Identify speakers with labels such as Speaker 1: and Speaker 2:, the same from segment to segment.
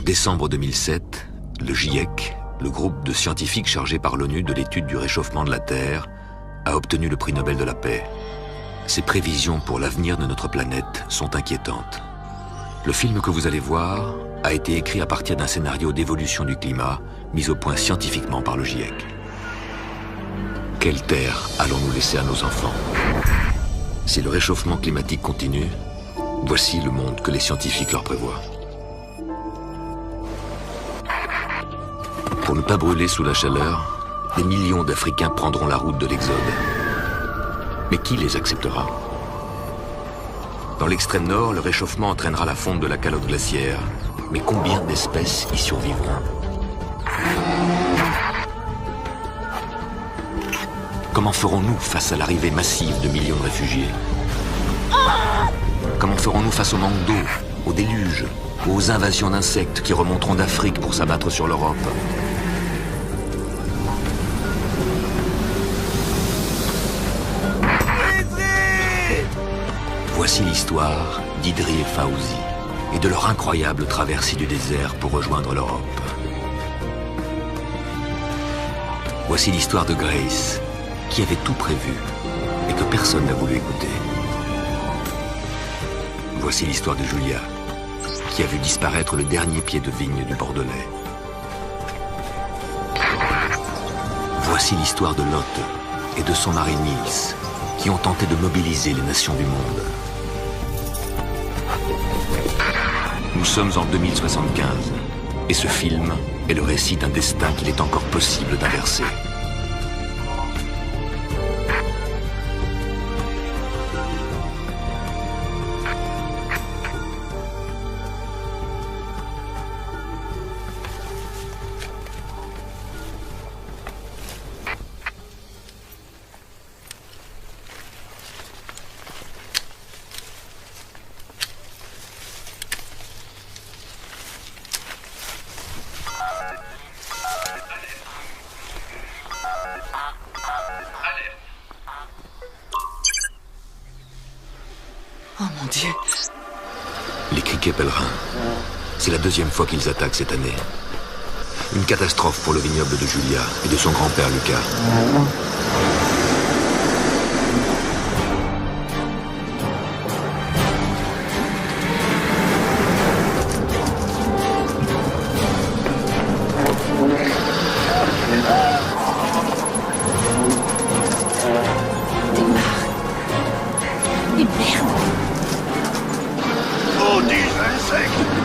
Speaker 1: décembre 2007, le GIEC, le groupe de scientifiques chargé par l'ONU de l'étude du réchauffement de la Terre, a obtenu le prix Nobel de la paix. Ses prévisions pour l'avenir de notre planète sont inquiétantes. Le film que vous allez voir a été écrit à partir d'un scénario d'évolution du climat mis au point scientifiquement par le GIEC. Quelle terre allons-nous laisser à nos enfants? Si le réchauffement climatique continue, voici le monde que les scientifiques leur prévoient. Pour ne pas brûler sous la chaleur, des millions d'Africains prendront la route de l'exode. Mais qui les acceptera? Dans l'extrême nord, le réchauffement entraînera la fonte de la calotte glaciaire. Mais combien d'espèces y survivront? Comment ferons-nous face à l'arrivée massive de millions de réfugiés? Comment ferons-nous face au manque d'eau, au déluge, aux invasions d'insectes qui remonteront d'Afrique pour s'abattre sur l'Europe? Voici l'histoire d'Idri et Fawzi et de leur incroyable traversée du désert pour rejoindre l'Europe. Voici l'histoire de Grace, qui avait tout prévu et que personne n'a voulu écouter. Voici l'histoire de Julia, qui a vu disparaître le dernier pied de vigne du Bordelais. Voici l'histoire de Lot et de son mari Niels, qui ont tenté de mobiliser les nations du monde. Nous sommes en 2075, et ce film est le récit d'un destin qu'il est encore possible d'inverser.
Speaker 2: Oh mon Dieu!
Speaker 1: Les criquets pèlerins. C'est la deuxième fois qu'ils attaquent cette année. Une catastrophe pour le vignoble de Julia et de son grand-père Lucas.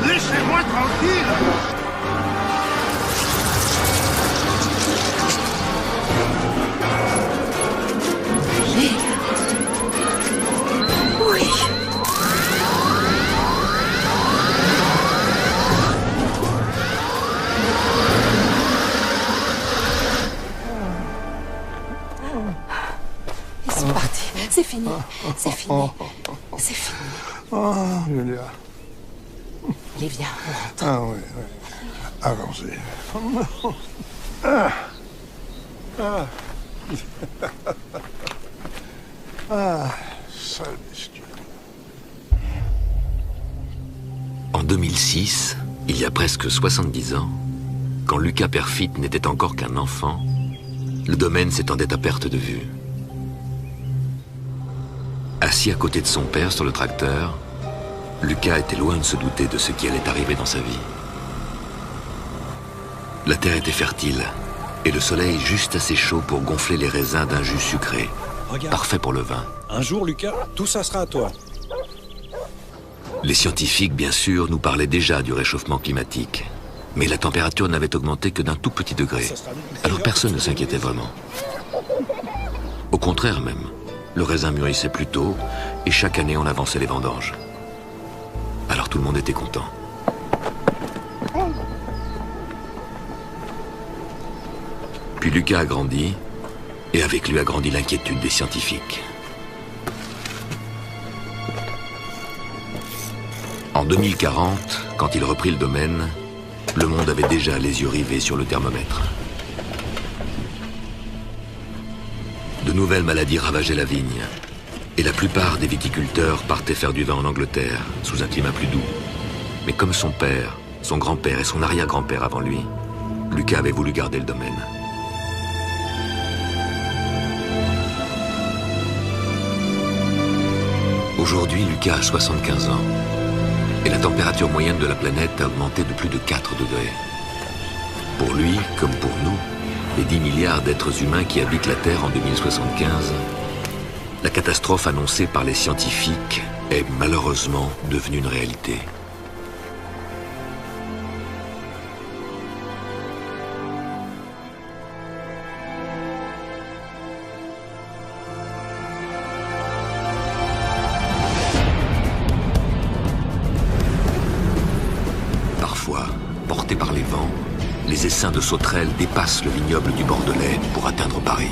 Speaker 3: Laissez-moi tranquille!
Speaker 2: Oui! Ils sont partis. C'est fini. C'est fini. C'est fini.
Speaker 3: Oh, Julia.
Speaker 2: Allez, viens, on rentre.
Speaker 3: Ah oui, oui. Allons-y. Sale bestiole.
Speaker 1: En 2006, il y a presque 70 ans, quand Lucas Perfit n'était encore qu'un enfant, le domaine s'étendait à perte de vue. Assis à côté de son père sur le tracteur, Lucas était loin de se douter de ce qui allait arriver dans sa vie. La terre était fertile, et le soleil juste assez chaud pour gonfler les raisins d'un jus sucré,
Speaker 4: Regarde.
Speaker 1: parfait pour le vin.
Speaker 4: Un jour, Lucas, tout ça sera à toi.
Speaker 1: Les scientifiques, bien sûr, nous parlaient déjà du réchauffement climatique, mais la température n'avait augmenté que d'un tout petit degré,
Speaker 4: Ça sera
Speaker 1: alors personne ne s'inquiétait vraiment. Au contraire même, le raisin mûrissait plus tôt, et chaque année on avançait les vendanges. Alors tout le monde était content. Puis Lucas a grandi, et avec lui a grandi l'inquiétude des scientifiques. En 2040, quand il reprit le domaine, le monde avait déjà les yeux rivés sur le thermomètre. De nouvelles maladies ravageaient la vigne, et la plupart des viticulteurs partaient faire du vin en Angleterre, sous un climat plus doux. Mais comme son père, son grand-père et son arrière-grand-père avant lui. Lucas avait voulu garder le domaine. Aujourd'hui, Lucas a 75 ans. Et la température moyenne de la planète a augmenté de plus de 4 degrés. Pour lui, comme pour nous, les 10 milliards d'êtres humains qui habitent la Terre en 2075, la catastrophe annoncée par les scientifiques est malheureusement devenue une réalité. Parfois, portés par les vents, les essaims de sauterelles dépassent le vignoble du Bordelais pour atteindre Paris.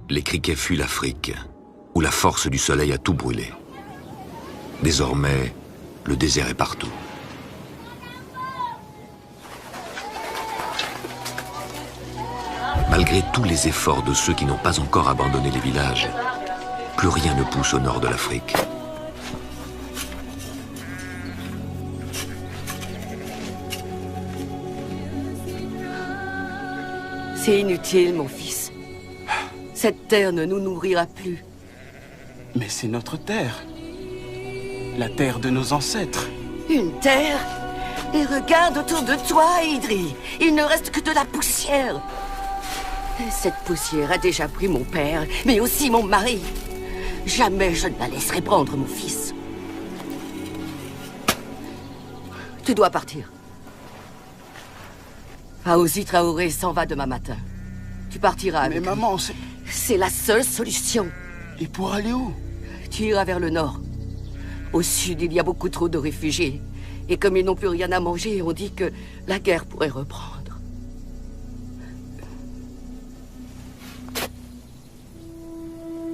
Speaker 1: Les criquets fuient l'Afrique, où la force du soleil a tout brûlé. Désormais, le désert est partout. Malgré tous les efforts de ceux qui n'ont pas encore abandonné les villages, plus rien ne pousse au nord de l'Afrique.
Speaker 5: C'est inutile, mon fils. Cette terre ne nous nourrira plus.
Speaker 6: Mais c'est notre terre. La terre de nos ancêtres.
Speaker 5: Une terre? Et regarde autour de toi, Idri. Il ne reste que de la poussière. Cette poussière a déjà pris mon père, mais aussi mon mari. Jamais je ne la laisserai prendre, mon fils. Tu dois partir. Fawzi Traoré s'en va demain matin. Tu partiras avec
Speaker 6: Mais maman,
Speaker 5: lui. C'est la seule solution.
Speaker 6: Et pour aller où?
Speaker 5: Tu iras vers le nord. Au sud, il y a beaucoup trop de réfugiés. Et comme ils n'ont plus rien à manger, on dit que la guerre pourrait reprendre.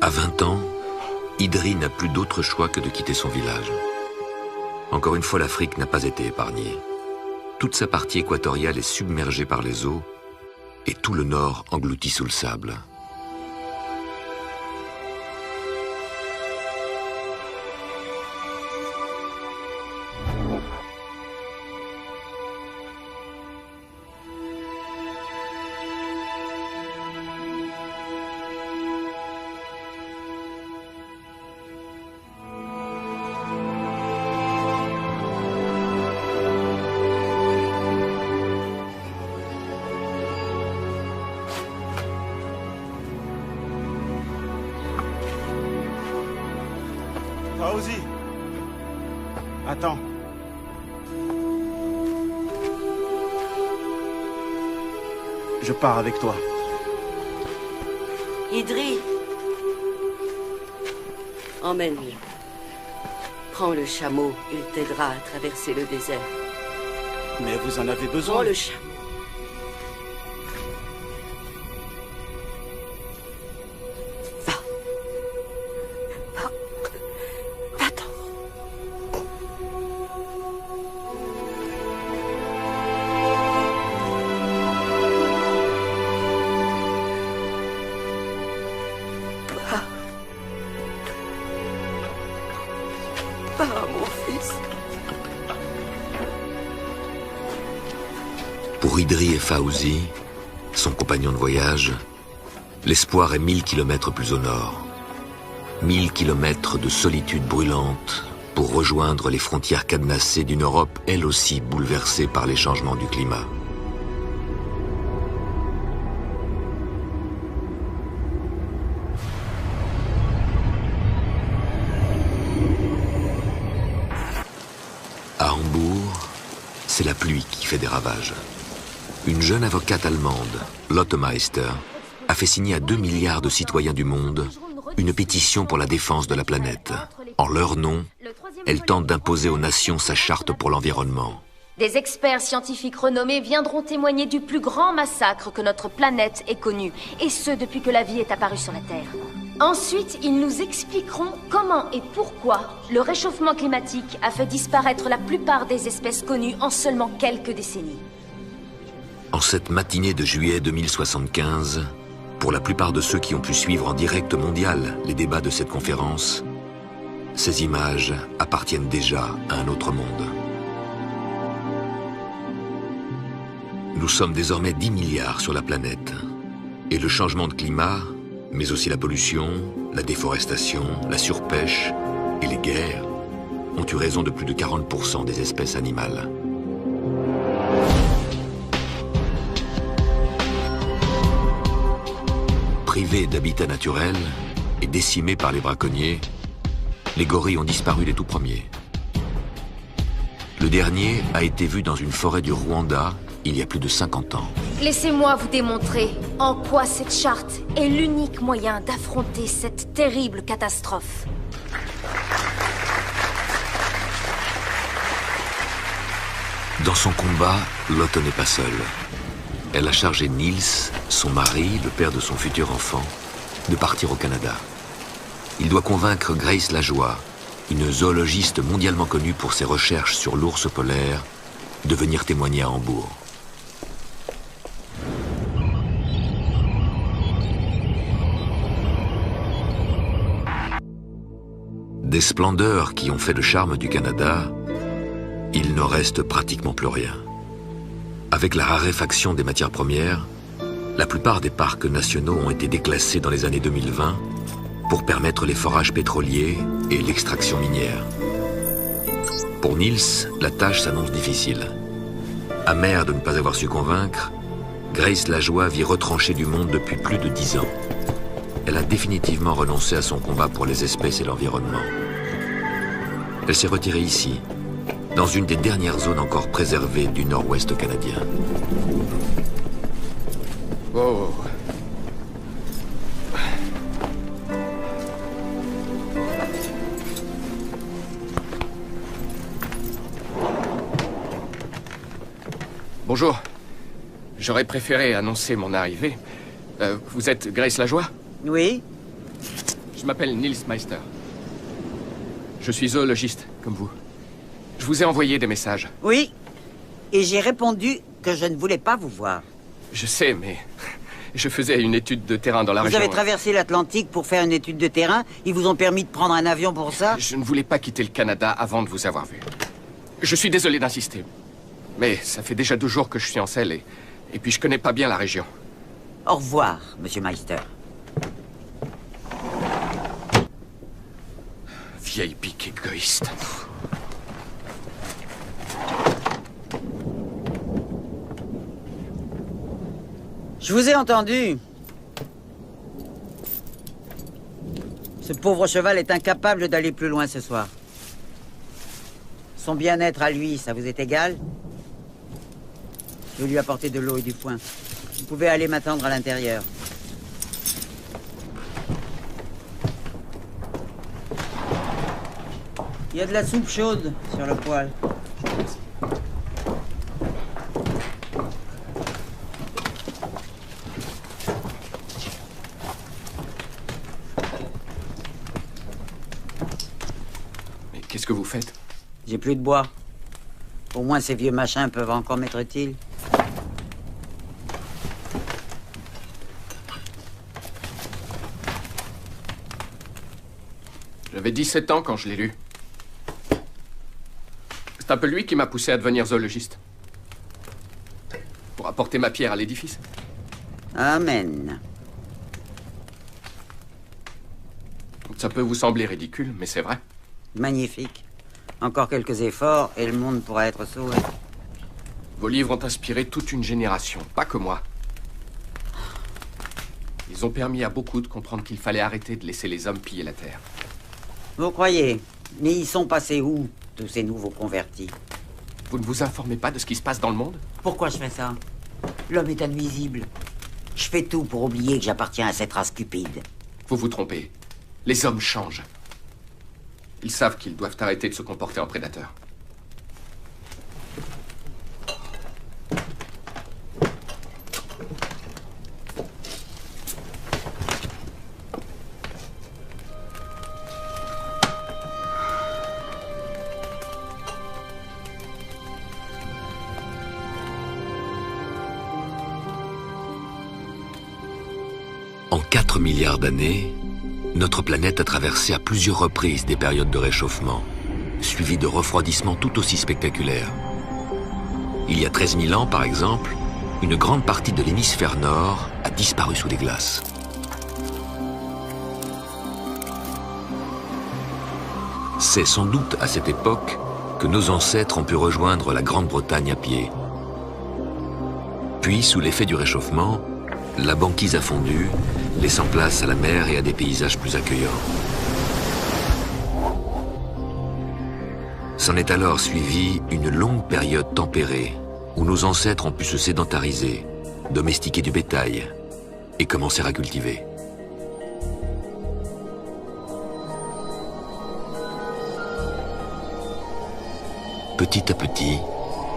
Speaker 1: À 20 ans, Idri n'a plus d'autre choix que de quitter son village. Encore une fois, l'Afrique n'a pas été épargnée. Toute sa partie équatoriale est submergée par les eaux et tout le nord englouti sous le sable.
Speaker 6: Fawzi! Attends. Je pars avec toi.
Speaker 5: Idri, emmène-le. Prends le chameau, il t'aidera à traverser le désert.
Speaker 6: Mais vous en avez besoin.
Speaker 5: Prends le chameau.
Speaker 1: Pour Idri et Fawzi, son compagnon de voyage, l'espoir est 1000 kilomètres plus au nord. 1000 kilomètres de solitude brûlante pour rejoindre les frontières cadenassées d'une Europe elle aussi bouleversée par les changements du climat. À Hambourg, c'est la pluie qui fait des ravages. Une jeune avocate allemande, Lotte Meister, a fait signer à 2 milliards de citoyens du monde une pétition pour la défense de la planète. En leur nom, elle tente d'imposer aux nations sa charte pour l'environnement.
Speaker 7: Des experts scientifiques renommés viendront témoigner du plus grand massacre que notre planète ait connu, et ce depuis que la vie est apparue sur la Terre. Ensuite, ils nous expliqueront comment et pourquoi le réchauffement climatique a fait disparaître la plupart des espèces connues en seulement quelques décennies.
Speaker 1: En cette matinée de juillet 2075, Pour la plupart de ceux qui ont pu suivre en direct mondial les débats de cette conférence, ces images appartiennent déjà à un autre monde. Nous sommes désormais 10 milliards sur la planète. Et le changement de climat, mais aussi la pollution, la déforestation, la surpêche et les guerres ont eu raison de plus de 40% des espèces animales. Privés d'habitat naturel et décimés par les braconniers, les gorilles ont disparu les tout premiers. Le dernier a été vu dans une forêt du Rwanda il y a plus de 50 ans.
Speaker 7: Laissez-moi vous démontrer en quoi cette charte est l'unique moyen d'affronter cette terrible catastrophe.
Speaker 1: Dans son combat, Lotte n'est pas seule. Elle a chargé Niels, son mari, le père de son futur enfant, de partir au Canada. Il doit convaincre Grace Lajoie, une zoologiste mondialement connue pour ses recherches sur l'ours polaire, de venir témoigner à Hambourg. Des splendeurs qui ont fait le charme du Canada, il ne reste pratiquement plus rien. Avec la raréfaction des matières premières, la plupart des parcs nationaux ont été déclassés dans les années 2020 pour permettre les forages pétroliers et l'extraction minière. Pour Niels, la tâche s'annonce difficile. Amère de ne pas avoir su convaincre, Grace Lajoie vit retranchée du monde depuis plus de 10 ans. Elle a définitivement renoncé à son combat pour les espèces et l'environnement. Elle s'est retirée ici, dans une des dernières zones encore préservées du nord-ouest canadien.
Speaker 6: Oh. Bonjour. J'aurais préféré annoncer mon arrivée. Vous êtes Grace Lajoie?
Speaker 8: Oui.
Speaker 6: Je m'appelle Niels Meister. Je suis zoologiste, comme vous. Je vous ai envoyé des messages.
Speaker 8: Oui. Et j'ai répondu que je ne voulais pas vous voir.
Speaker 6: Je sais, mais je faisais une étude de terrain dans la région.
Speaker 8: Vous avez traversé l'Atlantique pour faire une étude de terrain? Ils vous ont permis de prendre un avion pour ça?
Speaker 6: Je ne voulais pas quitter le Canada avant de vous avoir vu. Je suis désolé d'insister. Mais ça fait déjà 2 jours que je suis en selle et puis je connais pas bien la région.
Speaker 8: Au revoir, Monsieur Meister.
Speaker 6: Vieille pique égoïste.
Speaker 8: Je vous ai entendu. Ce pauvre cheval est incapable d'aller plus loin ce soir. Son bien-être à lui, ça vous est égal? Je vais lui apporter de l'eau et du foin. Vous pouvez aller m'attendre à l'intérieur. Il y a de la soupe chaude sur le poêle.
Speaker 6: Mais qu'est-ce que vous faites?
Speaker 8: J'ai plus de bois. Au moins ces vieux machins peuvent encore m'être utiles.
Speaker 6: J'avais 17 ans quand je l'ai lu. C'est un peu lui qui m'a poussé à devenir zoologiste. Pour apporter ma pierre à l'édifice.
Speaker 8: Amen.
Speaker 6: Ça peut vous sembler ridicule, mais c'est vrai.
Speaker 8: Magnifique. Encore quelques efforts et le monde pourra être sauvé.
Speaker 6: Vos livres ont inspiré toute une génération, pas que moi. Ils ont permis à beaucoup de comprendre qu'il fallait arrêter de laisser les hommes piller la terre.
Speaker 8: Vous croyez? Mais ils sont passés où, tous ces nouveaux convertis?
Speaker 6: Vous ne vous informez pas de ce qui se passe dans le monde?
Speaker 8: Pourquoi je fais ça? L'homme est invisible. Je fais tout pour oublier que j'appartiens à cette race cupide.
Speaker 6: Vous vous trompez. Les hommes changent. Ils savent qu'ils doivent arrêter de se comporter en prédateurs.
Speaker 1: En 4 milliards d'années, notre planète a traversé à plusieurs reprises des périodes de réchauffement, suivies de refroidissements tout aussi spectaculaires. Il y a 13 000 ans, par exemple, une grande partie de l'hémisphère nord a disparu sous les glaces. C'est sans doute à cette époque que nos ancêtres ont pu rejoindre la Grande-Bretagne à pied. Puis, sous l'effet du réchauffement, la banquise a fondu, laissant place à la mer et à des paysages plus accueillants. S'en est alors suivie une longue période tempérée, où nos ancêtres ont pu se sédentariser, domestiquer du bétail et commencer à cultiver. Petit à petit,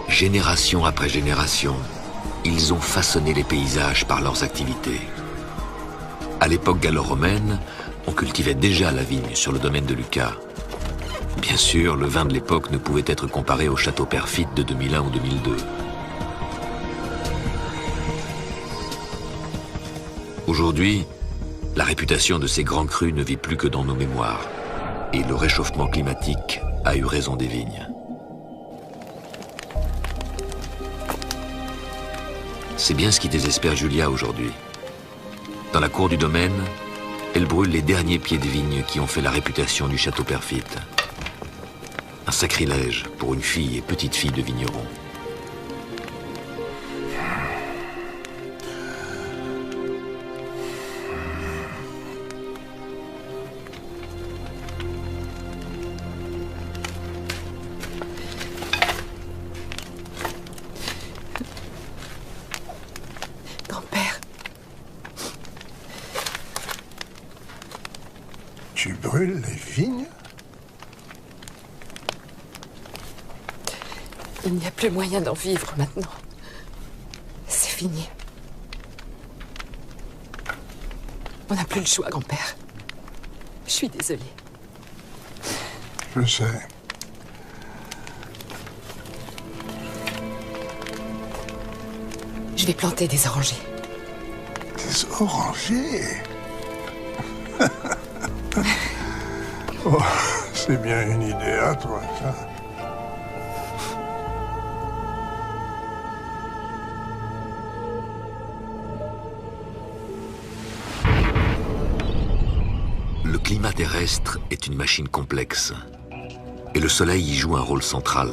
Speaker 1: génération après génération, ils ont façonné les paysages par leurs activités. À l'époque gallo-romaine, on cultivait déjà la vigne sur le domaine de Lucca. Bien sûr, le vin de l'époque ne pouvait être comparé au château Perfit de 2001 ou 2002. Aujourd'hui, la réputation de ces grands crus ne vit plus que dans nos mémoires, et le réchauffement climatique a eu raison des vignes. C'est bien ce qui désespère Julia aujourd'hui. Dans la cour du domaine, elle brûle les derniers pieds de vigne qui ont fait la réputation du château Perfit. Un sacrilège pour une fille et petite fille de vigneron.
Speaker 2: Grand-père,
Speaker 3: Tu brûles les vignes?
Speaker 2: il n'y a plus moyen d'en vivre maintenant. C'est fini. On n'a plus le choix, grand-père. Je suis désolée.
Speaker 3: Je sais.
Speaker 2: Je vais planter des orangers.
Speaker 3: Des orangers? Oh, c'est bien une idée à toi, ça.
Speaker 1: Le climat terrestre est une machine complexe, et le Soleil y joue un rôle central.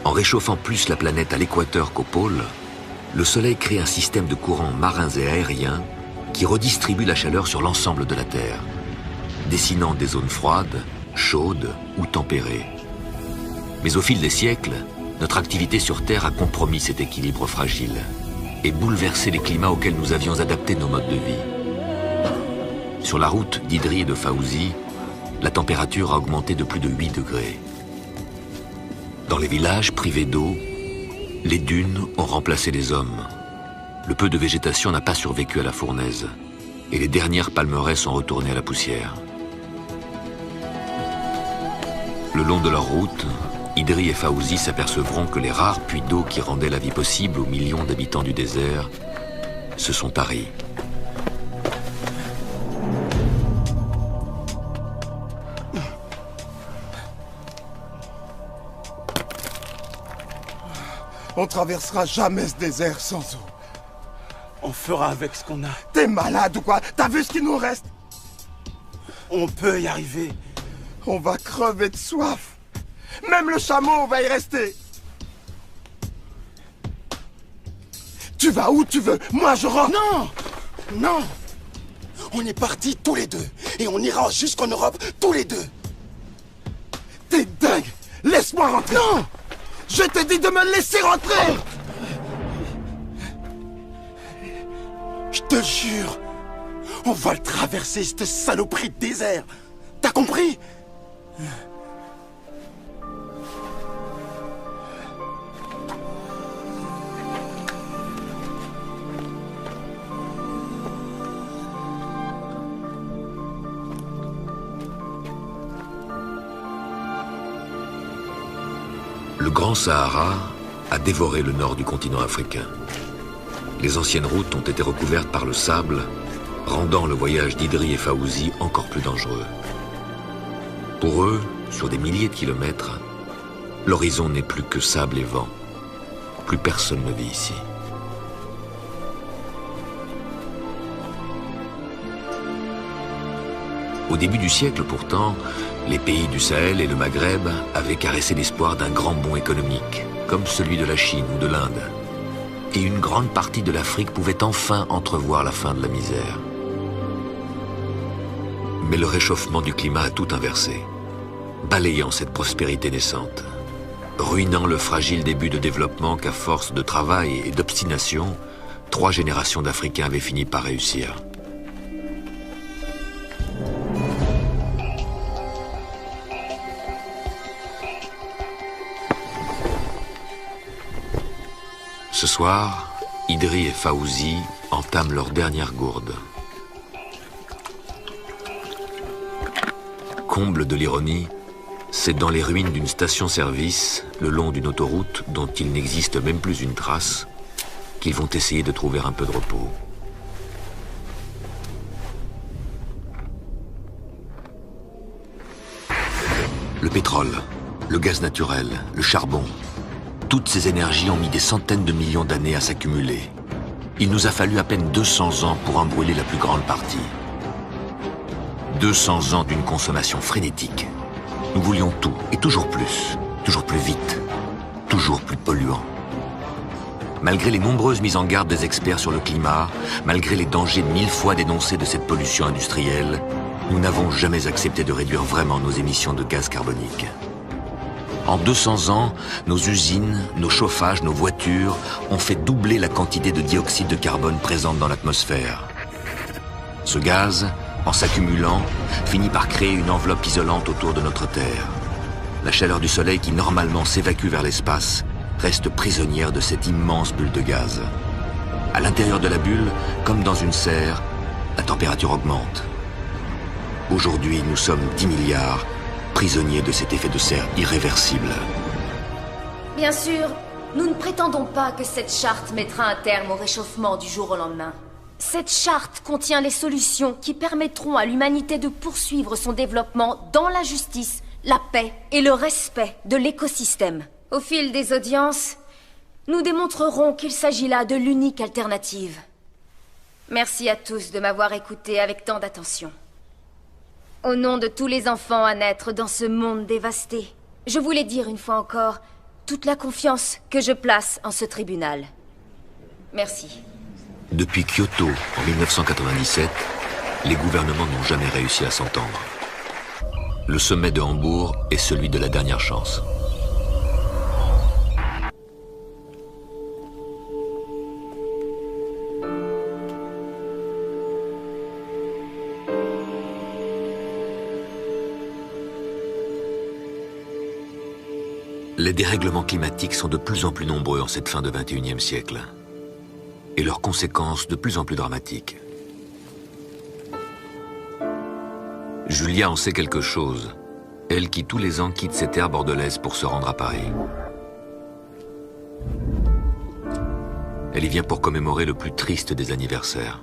Speaker 1: En réchauffant plus la planète à l'équateur qu'au pôle, le Soleil crée un système de courants marins et aériens qui redistribue la chaleur sur l'ensemble de la Terre, dessinant des zones froides, chaudes ou tempérées. Mais au fil des siècles, notre activité sur Terre a compromis cet équilibre fragile et bouleversé les climats auxquels nous avions adapté nos modes de vie. Sur la route d'Idri et de Fawzi, la température a augmenté de plus de 8 degrés. Dans les villages privés d'eau, les dunes ont remplacé les hommes. Le peu de végétation n'a pas survécu à la fournaise, et les dernières palmeraies sont retournées à la poussière. Le long de leur route, Idri et Fawzi s'apercevront que les rares puits d'eau qui rendaient la vie possible aux millions d'habitants du désert se sont taris.
Speaker 9: On traversera jamais ce désert sans eau.
Speaker 10: On fera avec ce qu'on a.
Speaker 9: T'es malade ou quoi? T'as vu ce qu'il nous reste?
Speaker 10: On peut y arriver.
Speaker 9: On va crever de soif. Même le chameau va y rester. Tu vas où tu veux. Moi, je rentre.
Speaker 10: Non! Non! On est partis tous les deux. Et on ira jusqu'en Europe tous les deux.
Speaker 9: T'es dingue. Laisse-moi rentrer.
Speaker 10: Non!
Speaker 9: Je t'ai dit de me laisser rentrer.
Speaker 10: Je te jure, on va le traverser, cette saloperie de désert. T'as compris?
Speaker 1: Le Grand Sahara a dévoré le nord du continent africain. Les anciennes routes ont été recouvertes par le sable rendant le voyage d'Idri et Fawzi encore plus dangereux. Pour eux, sur des milliers de kilomètres, l'horizon n'est plus que sable et vent. Plus personne ne vit ici. Au début du siècle, pourtant, les pays du Sahel et le Maghreb avaient caressé l'espoir d'un grand bond économique, comme celui de la Chine ou de l'Inde. Et une grande partie de l'Afrique pouvait enfin entrevoir la fin de la misère. Mais le réchauffement du climat a tout inversé, balayant cette prospérité naissante, ruinant le fragile début de développement qu'à force de travail et d'obstination, 3 générations d'Africains avaient fini par réussir. Ce soir, Idri et Fawzi entament leur dernière gourde. Comble de l'ironie, c'est dans les ruines d'une station-service, le long d'une autoroute dont il n'existe même plus une trace, qu'ils vont essayer de trouver un peu de repos. Le pétrole, le gaz naturel, le charbon, toutes ces énergies ont mis des centaines de millions d'années à s'accumuler. Il nous a fallu à peine 200 ans pour en brûler la plus grande partie. 200 ans d'une consommation frénétique. Nous voulions tout, et toujours plus vite, toujours plus polluant. Malgré les nombreuses mises en garde des experts sur le climat, malgré les dangers 1000 fois dénoncés de cette pollution industrielle, nous n'avons jamais accepté de réduire vraiment nos émissions de gaz carbonique. En 200 ans, nos usines, nos chauffages, nos voitures ont fait doubler la quantité de dioxyde de carbone présente dans l'atmosphère. Ce gaz, en s'accumulant, finit par créer une enveloppe isolante autour de notre Terre. La chaleur du Soleil qui normalement s'évacue vers l'espace reste prisonnière de cette immense bulle de gaz. À l'intérieur de la bulle, comme dans une serre, la température augmente. Aujourd'hui, nous sommes 10 milliards, prisonniers de cet effet de serre irréversible.
Speaker 7: Bien sûr, nous ne prétendons pas que cette charte mettra un terme au réchauffement du jour au lendemain. Cette charte contient les solutions qui permettront à l'humanité de poursuivre son développement dans la justice, la paix et le respect de l'écosystème. Au fil des audiences, nous démontrerons qu'il s'agit là de l'unique alternative. Merci à tous de m'avoir écouté avec tant d'attention. Au nom de tous les enfants à naître dans ce monde dévasté, je voulais dire une fois encore toute la confiance que je place en ce tribunal. Merci.
Speaker 1: Depuis Kyoto, en 1997, les gouvernements n'ont jamais réussi à s'entendre. Le sommet de Hambourg est celui de la dernière chance. Les dérèglements climatiques sont de plus en plus nombreux en cette fin de XXIe siècle. Et leurs conséquences de plus en plus dramatiques. Julia en sait quelque chose, elle qui tous les ans quitte ces terres bordelaises pour se rendre à Paris. Elle y vient pour commémorer le plus triste des anniversaires.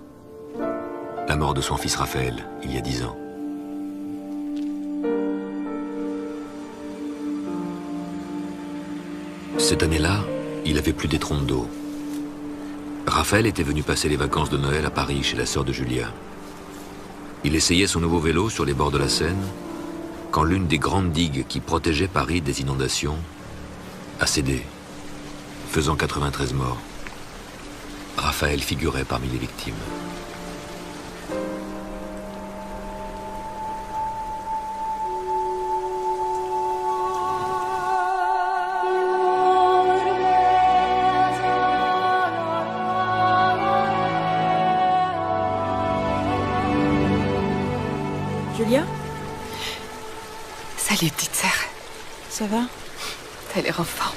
Speaker 1: La mort de son fils Raphaël, il y a 10 ans. Cette année-là, il avait plus des trompes d'eau. Raphaël était venu passer les vacances de Noël à Paris chez la sœur de Julia. Il essayait son nouveau vélo sur les bords de la Seine quand l'une des grandes digues qui protégeait Paris des inondations a cédé, faisant 93 morts. Raphaël figurait parmi les victimes.
Speaker 2: Julia? Salut, petite sœur.
Speaker 11: Ça va?
Speaker 2: T'as l'air en forme.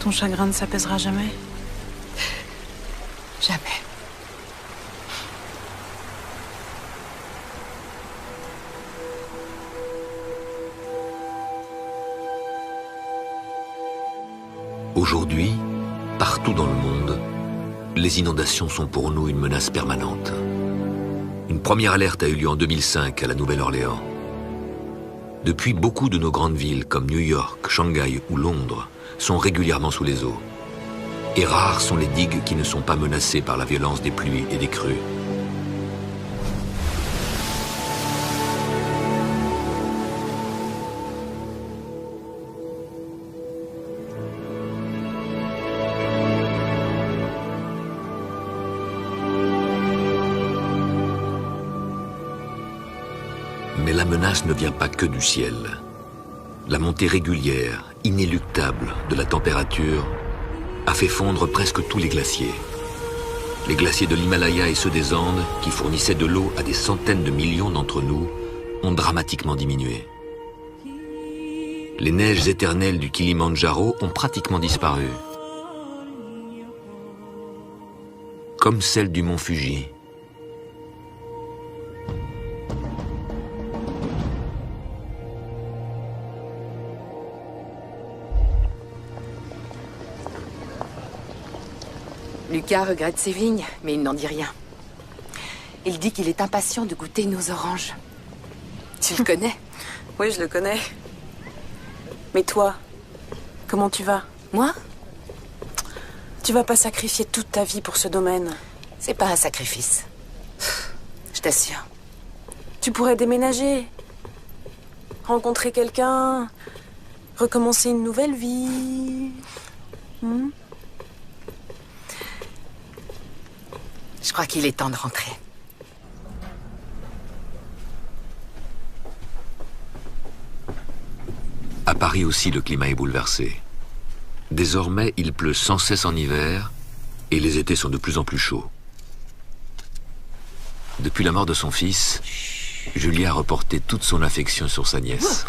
Speaker 11: Ton chagrin ne s'apaisera jamais?
Speaker 2: Jamais.
Speaker 1: Aujourd'hui, partout dans le monde, les inondations sont pour nous une menace permanente. Une première alerte a eu lieu en 2005 à la Nouvelle-Orléans. Depuis, beaucoup de nos grandes villes comme New York, Shanghai ou Londres sont régulièrement sous les eaux. Et rares sont les digues qui ne sont pas menacées par la violence des pluies et des crues. Mais la menace ne vient pas que du ciel. La montée régulière, inéluctable de la température a fait fondre presque tous les glaciers. Les glaciers de l'Himalaya et ceux des Andes, qui fournissaient de l'eau à des centaines de millions d'entre nous, ont dramatiquement diminué. Les neiges éternelles du Kilimandjaro ont pratiquement disparu. Comme celles du mont Fuji.
Speaker 2: Lucas regrette ses vignes, mais il n'en dit rien. Il dit qu'il est impatient de goûter nos oranges. Tu le connais?
Speaker 11: Oui, je le connais. Mais toi, comment tu vas?
Speaker 2: Moi?
Speaker 11: Tu vas pas sacrifier toute ta vie pour ce domaine.
Speaker 2: C'est pas un sacrifice. Je t'assure.
Speaker 11: Tu pourrais déménager, rencontrer quelqu'un, recommencer une nouvelle vie.
Speaker 2: Je crois qu'il est temps de rentrer.
Speaker 1: À Paris aussi, le climat est bouleversé. Désormais, il pleut sans cesse en hiver et les étés sont de plus en plus chauds. Depuis la mort de son fils, Julia a reporté toute son affection sur sa nièce.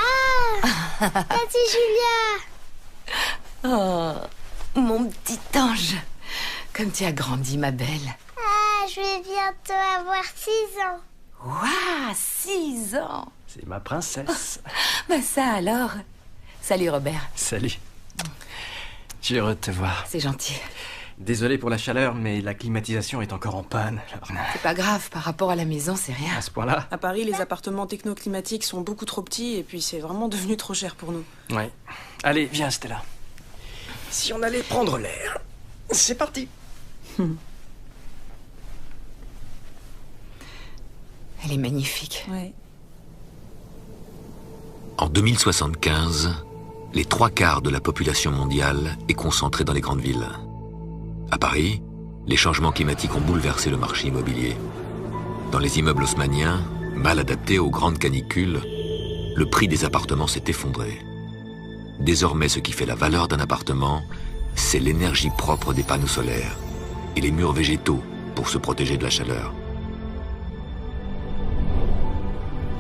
Speaker 12: Ah, Tati Julia!
Speaker 2: Oh, mon petit ange. Comme tu as grandi, ma belle.
Speaker 12: Ah, je vais bientôt avoir 6 ans.
Speaker 2: Waouh, 6 ans.
Speaker 13: C'est ma princesse.
Speaker 2: Bah ça alors. Salut Robert.
Speaker 13: Salut. Je suis heureux de te voir.
Speaker 2: C'est gentil.
Speaker 13: Désolé pour la chaleur, mais la climatisation est encore en panne.
Speaker 2: C'est pas grave, par rapport à la maison, c'est rien.
Speaker 13: À ce point-là?
Speaker 11: À Paris, les appartements technoclimatiques sont beaucoup trop petits et puis c'est vraiment devenu trop cher pour nous.
Speaker 13: Ouais. Allez, viens Stella. Si on allait prendre l'air. C'est parti.
Speaker 2: Elle est magnifique.
Speaker 11: Ouais.
Speaker 1: En 2075, les 3/4 de la population mondiale est concentrée dans les grandes villes. À Paris, les changements climatiques ont bouleversé le marché immobilier. Dans les immeubles haussmanniens, mal adaptés aux grandes canicules, le prix des appartements s'est effondré. Désormais, ce qui fait la valeur d'un appartement, c'est l'énergie propre des panneaux solaires et les murs végétaux pour se protéger de la chaleur.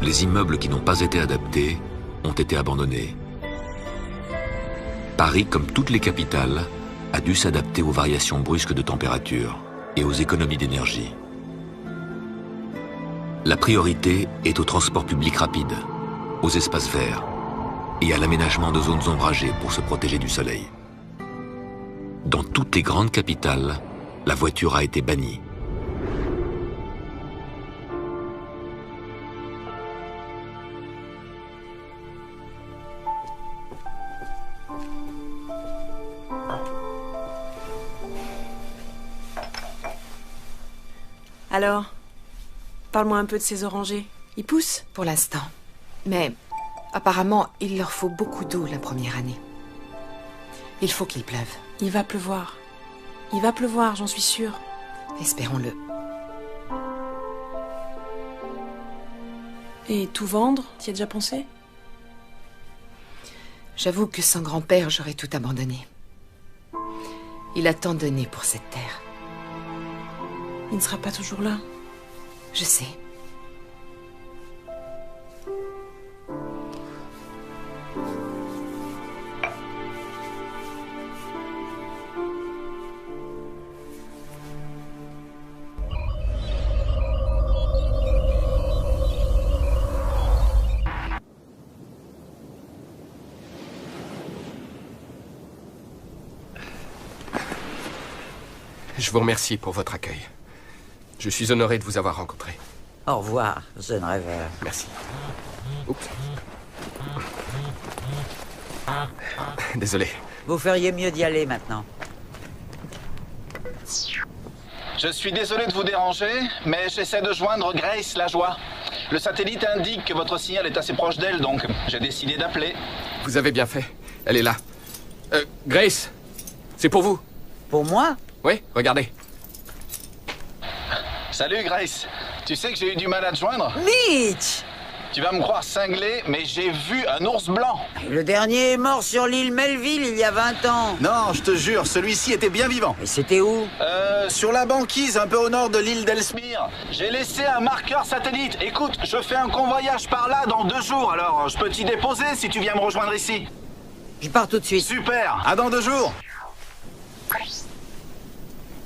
Speaker 1: Les immeubles qui n'ont pas été adaptés ont été abandonnés. Paris, comme toutes les capitales, a dû s'adapter aux variations brusques de température et aux économies d'énergie. La priorité est au transport public rapide, aux espaces verts et à l'aménagement de zones ombragées pour se protéger du soleil. Dans toutes les grandes capitales, la voiture a été bannie.
Speaker 11: Alors, parle-moi un peu de ces orangers. Ils poussent?
Speaker 2: Pour l'instant. Mais apparemment, il leur faut beaucoup d'eau la première année. Il faut qu'il pleuve.
Speaker 11: Il va pleuvoir. Il va pleuvoir, j'en suis sûre.
Speaker 2: Espérons-le.
Speaker 11: Et tout vendre? T'y as déjà pensé?
Speaker 2: J'avoue que sans grand-père, j'aurais tout abandonné. Il a tant donné pour cette terre.
Speaker 11: Il ne sera pas toujours là.
Speaker 2: Je sais.
Speaker 6: Je vous remercie pour votre accueil. Je suis honoré de vous avoir rencontré.
Speaker 8: Au revoir, jeune rêveur.
Speaker 6: Merci. Oups. Désolé.
Speaker 8: Vous feriez mieux d'y aller maintenant.
Speaker 14: Je suis désolé de vous déranger, mais j'essaie de joindre Grace Lajoie. Le satellite indique que votre signal est assez proche d'elle, donc j'ai décidé d'appeler.
Speaker 6: Vous avez bien fait. Elle est là. Grace, c'est pour vous.
Speaker 8: Pour moi?
Speaker 6: Oui, regardez.
Speaker 14: Salut Grace. Tu sais que j'ai eu du mal à te joindre?
Speaker 8: Mitch!
Speaker 14: Tu vas me croire cinglé, mais j'ai vu un ours blanc.
Speaker 8: Le dernier est mort sur l'île Melville il y a 20 ans.
Speaker 14: Non, je te jure, celui-ci était bien vivant.
Speaker 8: Et c'était où?
Speaker 14: Sur la banquise, un peu au nord de l'île d'Ellesmere. J'ai laissé un marqueur satellite. Écoute, je fais un convoyage par là dans 2 jours, alors je peux t'y déposer si tu viens me rejoindre ici.
Speaker 8: Je pars tout de suite.
Speaker 14: Super, à dans 2 jours.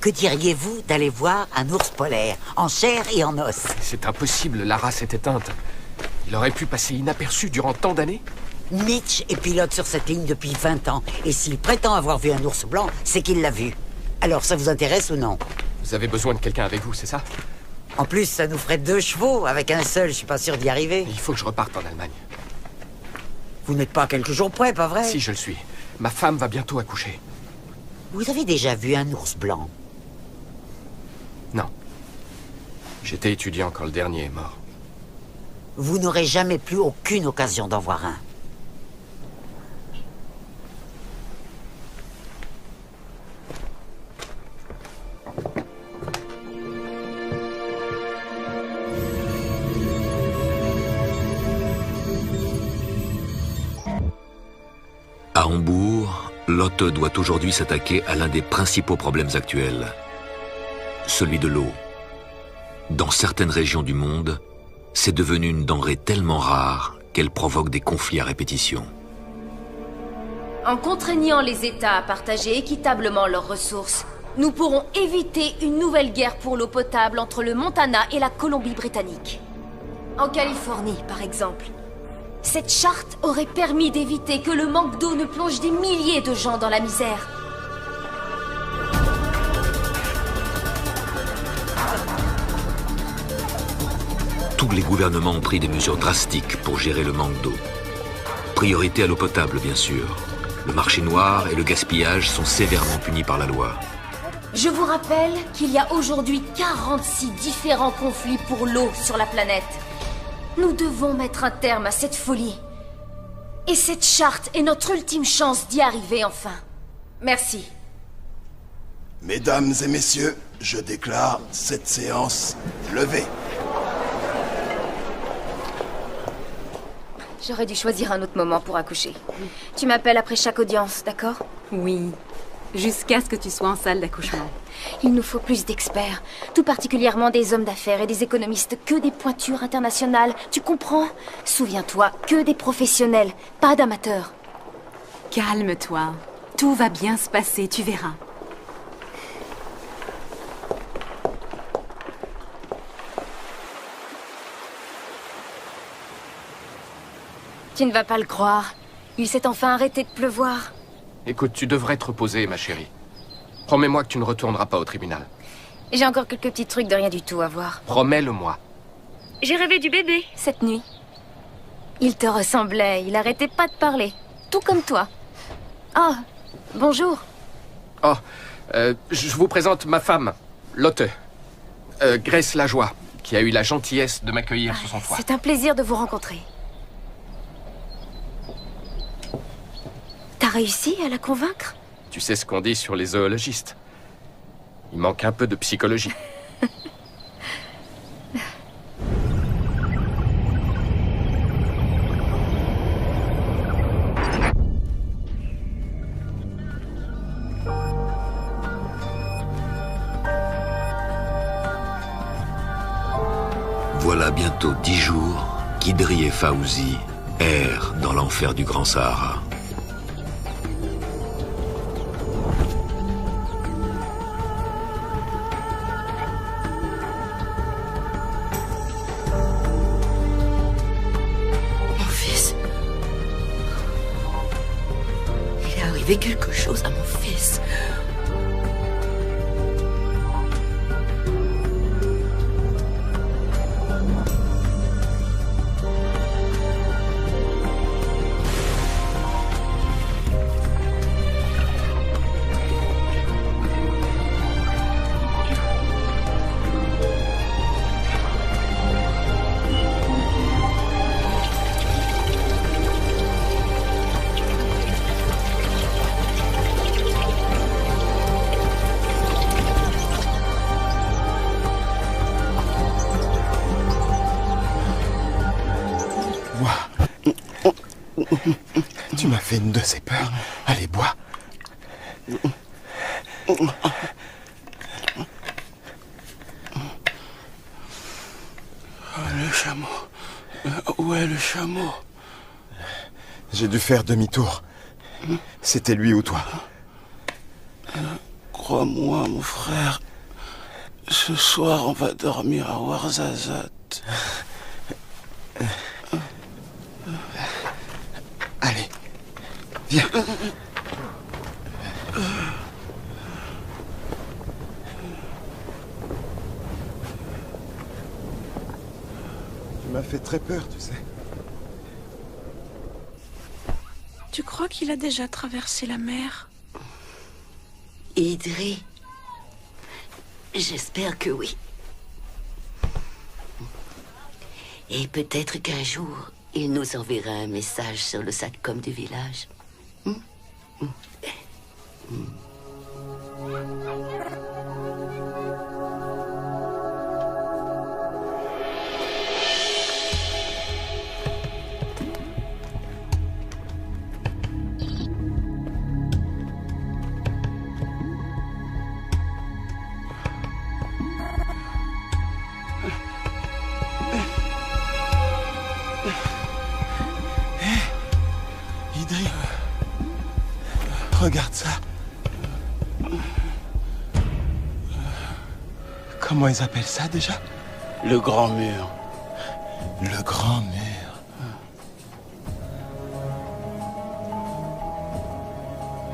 Speaker 8: Que diriez-vous d'aller voir un ours polaire, en chair et en os?
Speaker 6: C'est impossible, la race est éteinte. Il aurait pu passer inaperçu durant tant d'années?
Speaker 8: Mitch est pilote sur cette ligne depuis 20 ans. Et s'il prétend avoir vu un ours blanc, c'est qu'il l'a vu. Alors ça vous intéresse ou non?
Speaker 6: Vous avez besoin de quelqu'un avec vous, c'est ça?
Speaker 8: En plus, ça nous ferait 2 chevaux. Avec un seul, je suis pas sûr d'y arriver.
Speaker 6: Il faut que je reparte en Allemagne.
Speaker 8: Vous n'êtes pas à quelques jours près, pas vrai?
Speaker 6: Si, je le suis. Ma femme va bientôt accoucher.
Speaker 8: Vous avez déjà vu un ours blanc?
Speaker 6: Non. J'étais étudiant quand le dernier est mort.
Speaker 8: Vous n'aurez jamais plus aucune occasion d'en voir un.
Speaker 1: À Hambourg, Lotte doit aujourd'hui s'attaquer à l'un des principaux problèmes actuels, celui de l'eau. Dans certaines régions du monde, c'est devenu une denrée tellement rare qu'elle provoque des conflits à répétition.
Speaker 7: En contraignant les États à partager équitablement leurs ressources, nous pourrons éviter une nouvelle guerre pour l'eau potable entre le Montana et la Colombie-Britannique. En Californie, par exemple. Cette charte aurait permis d'éviter que le manque d'eau ne plonge des milliers de gens dans la misère.
Speaker 1: Tous les gouvernements ont pris des mesures drastiques pour gérer le manque d'eau. Priorité à l'eau potable, bien sûr. Le marché noir et le gaspillage sont sévèrement punis par la loi.
Speaker 7: Je vous rappelle qu'il y a aujourd'hui 46 différents conflits pour l'eau sur la planète. Nous devons mettre un terme à cette folie. Et cette charte est notre ultime chance d'y arriver enfin. Merci.
Speaker 10: Mesdames et messieurs, je déclare cette séance levée.
Speaker 7: J'aurais dû choisir un autre moment pour accoucher. Tu m'appelles après chaque audience, d'accord?
Speaker 11: Oui. Jusqu'à ce que tu sois en salle d'accouchement.
Speaker 7: Il nous faut plus d'experts, tout particulièrement des hommes d'affaires et des économistes, que des pointures internationales, tu comprends? Souviens-toi, que des professionnels, pas d'amateurs.
Speaker 11: Calme-toi. Tout va bien se passer, tu verras.
Speaker 7: Tu ne vas pas le croire. Il s'est enfin arrêté de pleuvoir.
Speaker 6: Écoute, tu devrais te reposer, ma chérie. Promets-moi que tu ne retourneras pas au tribunal.
Speaker 7: J'ai encore quelques petits trucs de rien du tout à voir.
Speaker 6: Promets-le-moi.
Speaker 7: J'ai rêvé du bébé cette nuit. Il te ressemblait, il arrêtait pas de parler. Tout comme toi. Oh, bonjour.
Speaker 6: Oh, je vous présente ma femme, Lotte. Grace Lajoie, qui a eu la gentillesse de m'accueillir sous son toit.
Speaker 7: C'est un plaisir de vous rencontrer. T'as réussi à la convaincre?
Speaker 6: Tu sais ce qu'on dit sur les zoologistes. Il manque un peu de psychologie.
Speaker 1: Voilà bientôt 10 jours qu'Idri et Fauzi errent dans l'enfer du Grand Sahara.
Speaker 5: Quelque chose à mon fils.
Speaker 10: fait une de ces peurs. Allez, bois.
Speaker 9: Le chameau. Où est le chameau?
Speaker 10: J'ai dû faire demi-tour. C'était lui ou toi?
Speaker 9: Crois-moi, mon frère. Ce soir, on va dormir à Ouarzazate.
Speaker 10: Allez, viens. Tu m'as fait très peur, tu sais.
Speaker 11: Tu crois qu'il a déjà traversé la mer?
Speaker 5: Idri, j'espère que oui. Et peut-être qu'un jour, il nous enverra un message sur le satcom du village.
Speaker 10: Idri, regarde ça. Comment ils appellent ça déjà?
Speaker 9: Le grand mur.
Speaker 10: Le grand mur.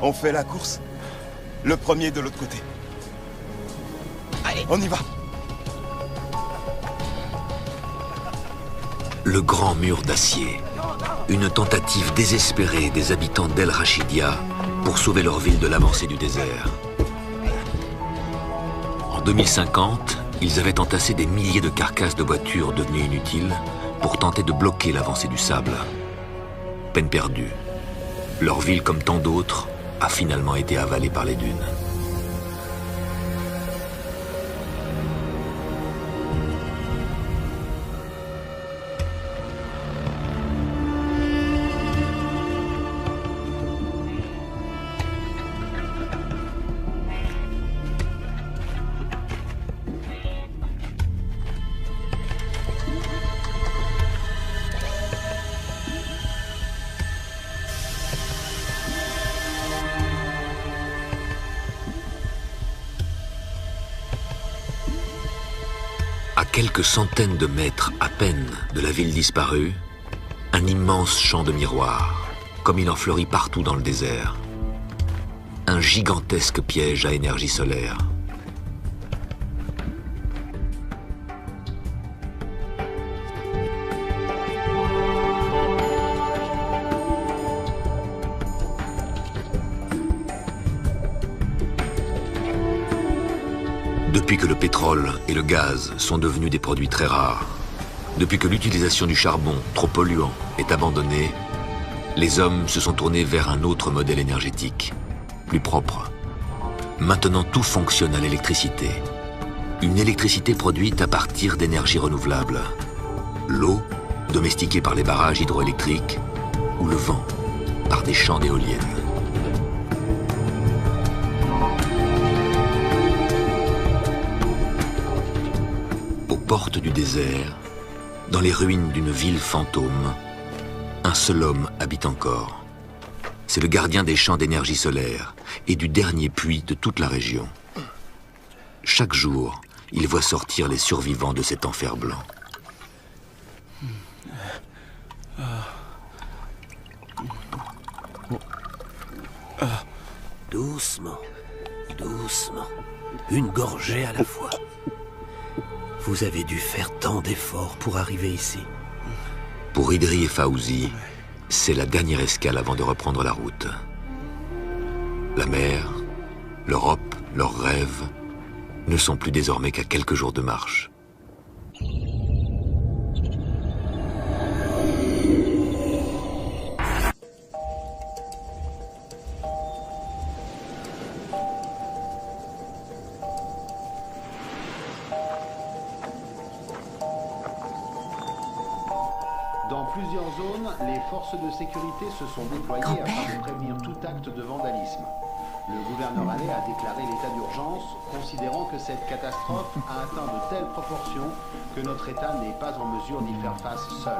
Speaker 10: On fait la course. Le premier de l'autre côté. Allez, on y va.
Speaker 1: Le grand mur d'acier. Une tentative désespérée des habitants d'El Rachidia pour sauver leur ville de l'avancée du désert. En 2050, ils avaient entassé des milliers de carcasses de voitures devenues inutiles pour tenter de bloquer l'avancée du sable. Peine perdue. Leur ville, comme tant d'autres, a finalement été avalée par les dunes. À quelques centaines de mètres à peine de la ville disparue, un immense champ de miroirs, comme il en fleurit partout dans le désert. Un gigantesque piège à énergie solaire. Depuis que le pétrole et le gaz sont devenus des produits très rares, depuis que l'utilisation du charbon, trop polluant, est abandonnée, les hommes se sont tournés vers un autre modèle énergétique, plus propre. Maintenant, tout fonctionne à l'électricité. Une électricité produite à partir d'énergies renouvelables. L'eau, domestiquée par les barrages hydroélectriques, ou le vent, par des champs d'éoliennes. Aux portes du désert, dans les ruines d'une ville fantôme, un seul homme habite encore. C'est le gardien des champs d'énergie solaire et du dernier puits de toute la région. Chaque jour, il voit sortir les survivants de cet enfer blanc.
Speaker 15: Doucement, doucement. Une gorgée à la fois. Vous avez dû faire tant d'efforts pour arriver ici.
Speaker 1: Pour Idri et Fawzi, c'est la dernière escale avant de reprendre la route. La mer, l'Europe, leurs rêves ne sont plus désormais qu'à quelques jours de marche.
Speaker 14: Dans
Speaker 16: plusieurs zones, les forces de sécurité se sont déployées afin de prévenir tout acte de vandalisme. Le gouverneur Allais a déclaré l'état d'urgence, considérant que cette catastrophe a atteint de telles proportions que notre État n'est pas en mesure d'y faire face seul.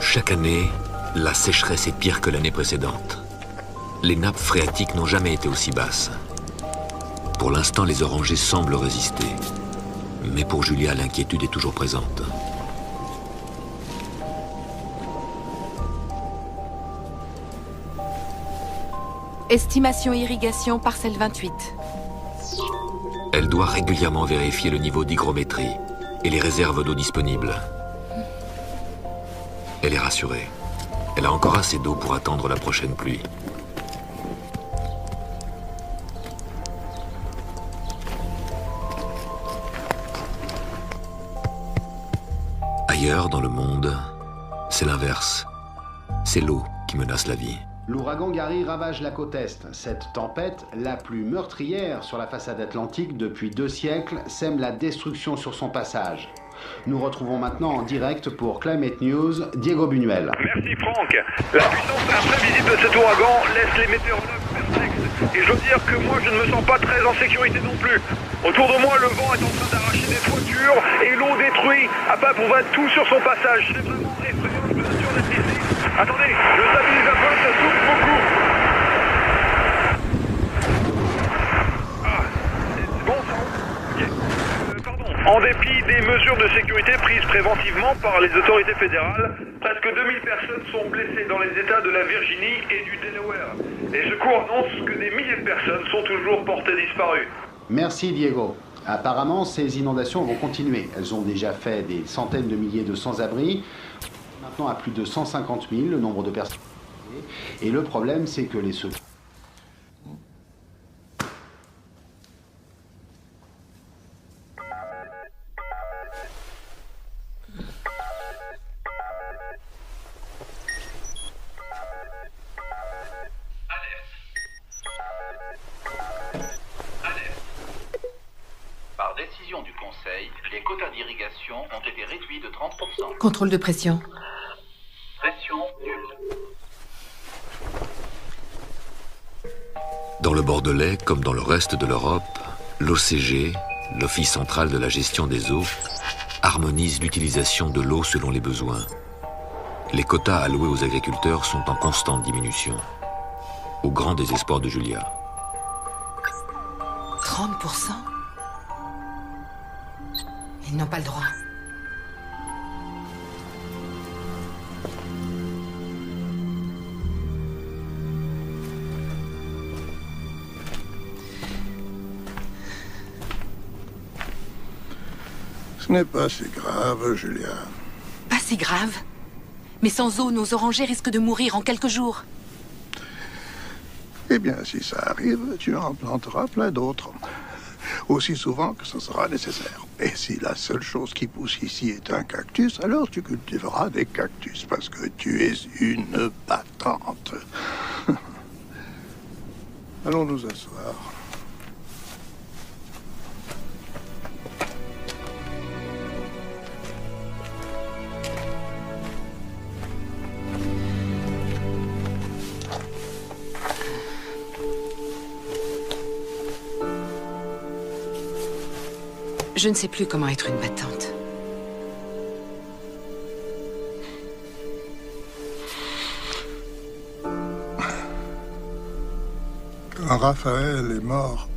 Speaker 1: Chaque année, la sécheresse est pire que l'année précédente. Les nappes phréatiques n'ont jamais été aussi basses. Pour l'instant, les orangers semblent résister. Mais pour Julia, l'inquiétude est toujours présente.
Speaker 2: Estimation irrigation parcelle 28.
Speaker 1: Elle doit régulièrement vérifier le niveau d'hygrométrie et les réserves d'eau disponibles. Elle est rassurée. Elle a encore assez d'eau pour attendre la prochaine pluie. Ailleurs dans le monde, c'est l'inverse. C'est l'eau qui menace la vie.
Speaker 16: L'ouragan Gary ravage la côte Est. Cette tempête, la plus meurtrière sur la façade atlantique depuis 2 siècles, sème la destruction sur son passage. Nous retrouvons maintenant en direct pour Climate News, Diego Buñuel.
Speaker 17: Merci Franck. La puissance imprévisible de cet ouragan laisse les météorologues perplexes. Et je veux dire que moi je ne me sens pas très en sécurité non plus. Autour de moi, le vent est en train d'arracher des toitures et l'eau détruit à pas pour 20 tout sur son passage. C'est vraiment effrayant, je vous assure d'être ici. Attendez, je stabilise un peu, ça souffle beaucoup. Ah, c'est bon ça? En dépit des mesures de sécurité prises préventivement par les autorités fédérales, presque 2000 personnes sont blessées dans les États de la Virginie et du Delaware. Les secours annoncent que des milliers de personnes sont toujours portées disparues.
Speaker 16: Merci Diego. Apparemment, ces inondations vont continuer. Elles ont déjà fait des centaines de milliers de sans-abri. Maintenant à plus de 150 000 le nombre de personnes. Et le problème, c'est que les secours...
Speaker 18: Par décision du Conseil, les quotas d'irrigation ont été réduits de 30%.
Speaker 2: Contrôle de pression.
Speaker 18: Pression nulle.
Speaker 1: Dans le Bordelais, comme dans le reste de l'Europe, l'OCG, l'Office central de la gestion des eaux, harmonise l'utilisation de l'eau selon les besoins. Les quotas alloués aux agriculteurs sont en constante diminution, au grand désespoir de Julia.
Speaker 2: 30%? Ils n'ont pas le droit.
Speaker 3: Ce n'est pas si grave, Julia.
Speaker 2: Pas si grave. Mais sans eau, nos orangers risquent de mourir en quelques jours.
Speaker 3: Eh bien, si ça arrive, tu en planteras plein d'autres. Aussi souvent que ce sera nécessaire. Et si la seule chose qui pousse ici est un cactus, alors tu cultiveras des cactus, parce que tu es une battante. Allons nous asseoir.
Speaker 2: Je ne sais plus comment être une battante.
Speaker 3: Quand Raphaël est mort,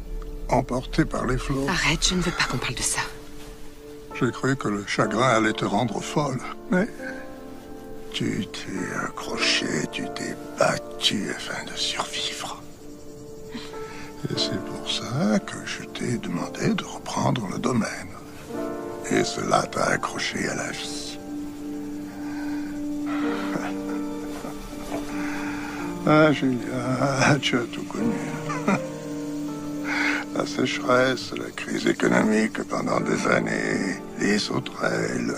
Speaker 3: emporté par les flots...
Speaker 2: Arrête, je ne veux pas qu'on parle de ça.
Speaker 3: J'ai cru que le chagrin allait te rendre folle, mais... Tu t'es accroché, tu t'es battu afin de survivre. Et c'est pour ça que je t'ai demandé de reprendre le domaine. Et cela t'a accroché à la vie. Ah, Julia, tu as tout connu. La sécheresse, la crise économique pendant des années, les sauterelles.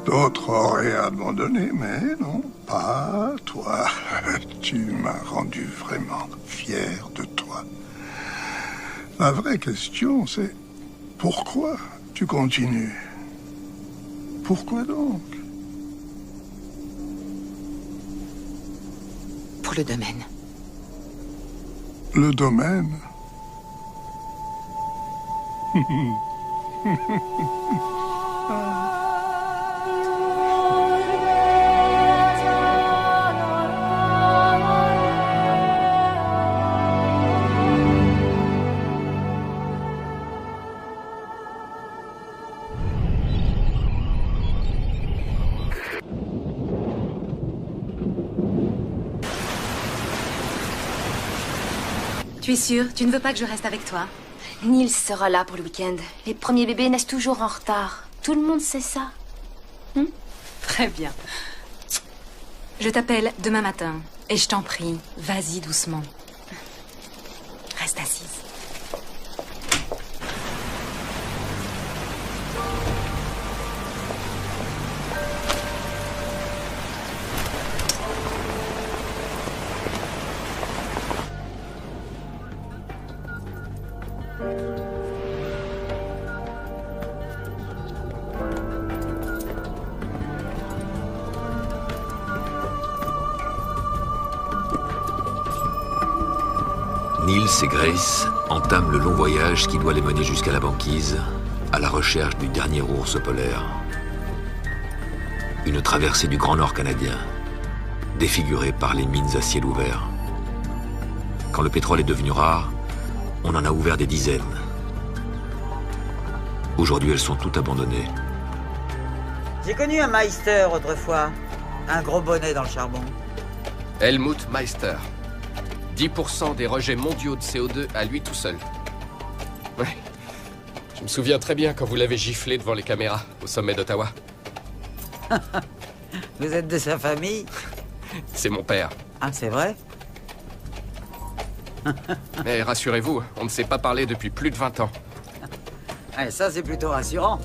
Speaker 3: D'autres auraient abandonné, mais non, pas toi. Tu m'as rendu vraiment fier de toi. La vraie question, c'est pourquoi tu continues? Pourquoi donc?
Speaker 2: Pour le domaine.
Speaker 3: Le domaine?
Speaker 19: Tu es sûre? Tu ne veux pas que je reste avec toi?
Speaker 7: Nils sera là pour le week-end. Les premiers bébés naissent toujours en retard. Tout le monde sait ça.
Speaker 19: Très bien. Je t'appelle demain matin. Et je t'en prie, vas-y doucement. Reste assise.
Speaker 1: Nils et Grace entament le long voyage qui doit les mener jusqu'à la banquise, à la recherche du dernier ours polaire. Une traversée du Grand Nord canadien, défigurée par les mines à ciel ouvert. Quand le pétrole est devenu rare, on en a ouvert des dizaines. Aujourd'hui, elles sont toutes abandonnées.
Speaker 8: J'ai connu un Meister autrefois. Un gros bonnet dans le charbon.
Speaker 6: Helmut Meister. 10% des rejets mondiaux de CO2 à lui tout seul. Ouais. Je me souviens très bien quand vous l'avez giflé devant les caméras au sommet d'Ottawa.
Speaker 8: Vous êtes de sa famille?
Speaker 6: C'est mon père.
Speaker 8: Ah, c'est vrai?
Speaker 6: Mais rassurez-vous, on ne s'est pas parlé depuis plus de 20 ans.
Speaker 8: Ouais, ça, c'est plutôt rassurant.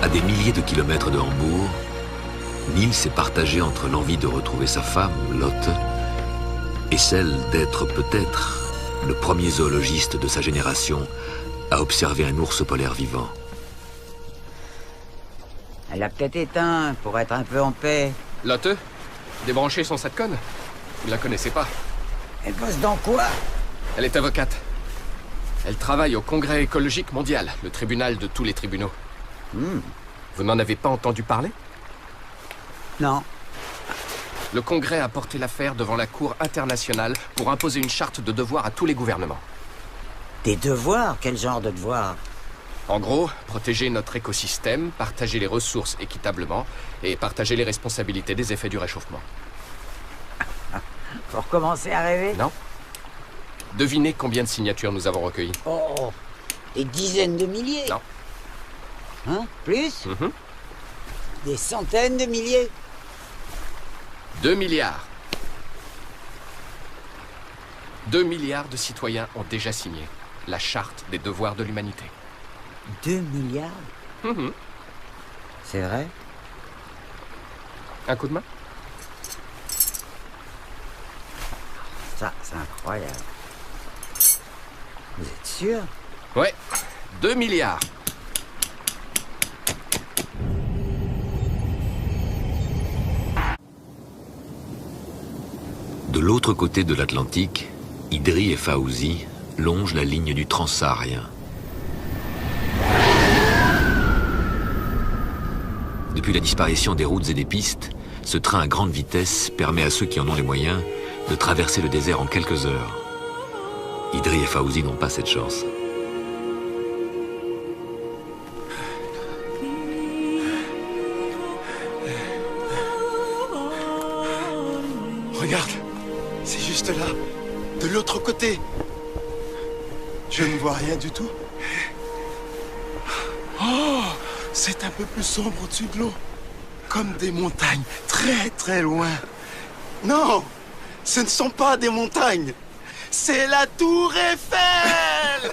Speaker 1: À des milliers de kilomètres de Hambourg, Nils est partagé entre l'envie de retrouver sa femme, Lotte, et celle d'être peut-être le premier zoologiste de sa génération à observer un ours polaire vivant.
Speaker 8: Elle a peut-être éteint pour être un peu en paix.
Speaker 6: Lotte, débrancher son satcon? Vous la connaissez pas?
Speaker 8: Elle bosse dans quoi?
Speaker 6: Elle est avocate. Elle travaille au Congrès écologique mondial, le tribunal de tous les tribunaux. Vous n'en avez pas entendu parler?
Speaker 8: Non.
Speaker 6: Le Congrès a porté l'affaire devant la Cour internationale pour imposer une charte de devoirs à tous les gouvernements.
Speaker 8: Des devoirs? Quel genre de devoirs?
Speaker 6: En gros, protéger notre écosystème, partager les ressources équitablement et partager les responsabilités des effets du réchauffement.
Speaker 8: Pour commencer à rêver?
Speaker 6: Non. Devinez combien de signatures nous avons recueillies?
Speaker 8: Oh, des dizaines de milliers?
Speaker 6: Non.
Speaker 8: Hein? Plus? Des centaines de milliers?
Speaker 6: 2 milliards. 2 milliards de citoyens ont déjà signé la charte des devoirs de l'humanité.
Speaker 8: 2 milliards? C'est vrai?
Speaker 6: Un coup de main?
Speaker 8: Ça, c'est incroyable. Vous êtes sûr?
Speaker 6: Ouais, 2 milliards.
Speaker 1: De l'autre côté de l'Atlantique, Idri et Fauzi longent la ligne du Transsaharien. Depuis la disparition des routes et des pistes, ce train à grande vitesse permet à ceux qui en ont les moyens de traverser le désert en quelques heures. Idri et Fauzi n'ont pas cette chance.
Speaker 10: Regarde, c'est juste là. De l'autre côté. Je ne vois rien du tout. Oh, c'est un peu plus sombre au-dessus de l'eau. Comme des montagnes, très très loin. Non, ce ne sont pas des montagnes. C'est la Tour Eiffel.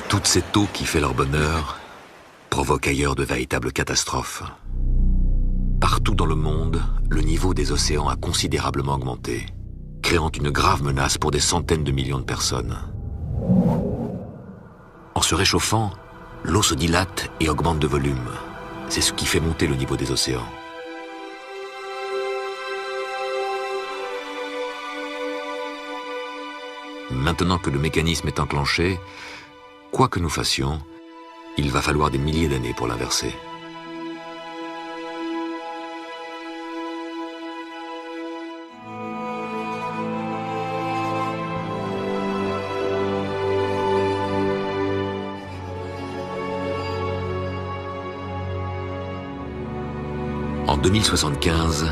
Speaker 1: Toute cette eau qui fait leur bonheur provoque ailleurs de véritables catastrophes. Partout dans le monde, le niveau des océans a considérablement augmenté, créant une grave menace pour des centaines de millions de personnes. En se réchauffant, l'eau se dilate et augmente de volume. C'est ce qui fait monter le niveau des océans. Maintenant que le mécanisme est enclenché, quoi que nous fassions, il va falloir des milliers d'années pour l'inverser. En 2075,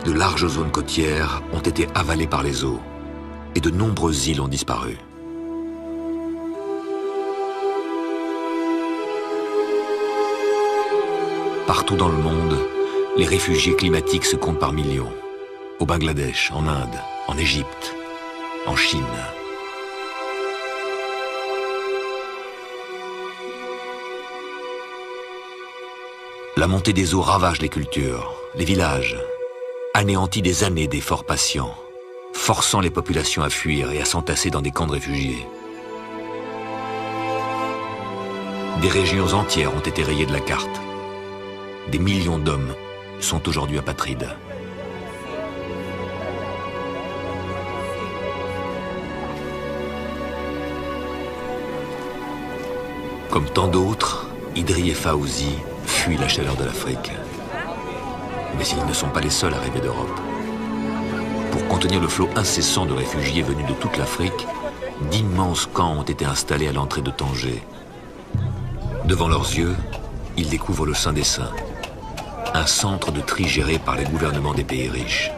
Speaker 1: de larges zones côtières ont été avalées par les eaux et de nombreuses îles ont disparu. Partout dans le monde, les réfugiés climatiques se comptent par millions. Au Bangladesh, en Inde, en Égypte, en Chine. La montée des eaux ravage les cultures, les villages, anéantit des années d'efforts patients, forçant les populations à fuir et à s'entasser dans des camps de réfugiés. Des régions entières ont été rayées de la carte. Des millions d'hommes sont aujourd'hui apatrides. Comme tant d'autres, Idri et Fawzi fuient la chaleur de l'Afrique. Mais ils ne sont pas les seuls à rêver d'Europe. Pour contenir le flot incessant de réfugiés venus de toute l'Afrique, d'immenses camps ont été installés à l'entrée de Tanger. Devant leurs yeux, ils découvrent le Saint des Saints, un centre de tri géré par les gouvernements des pays riches.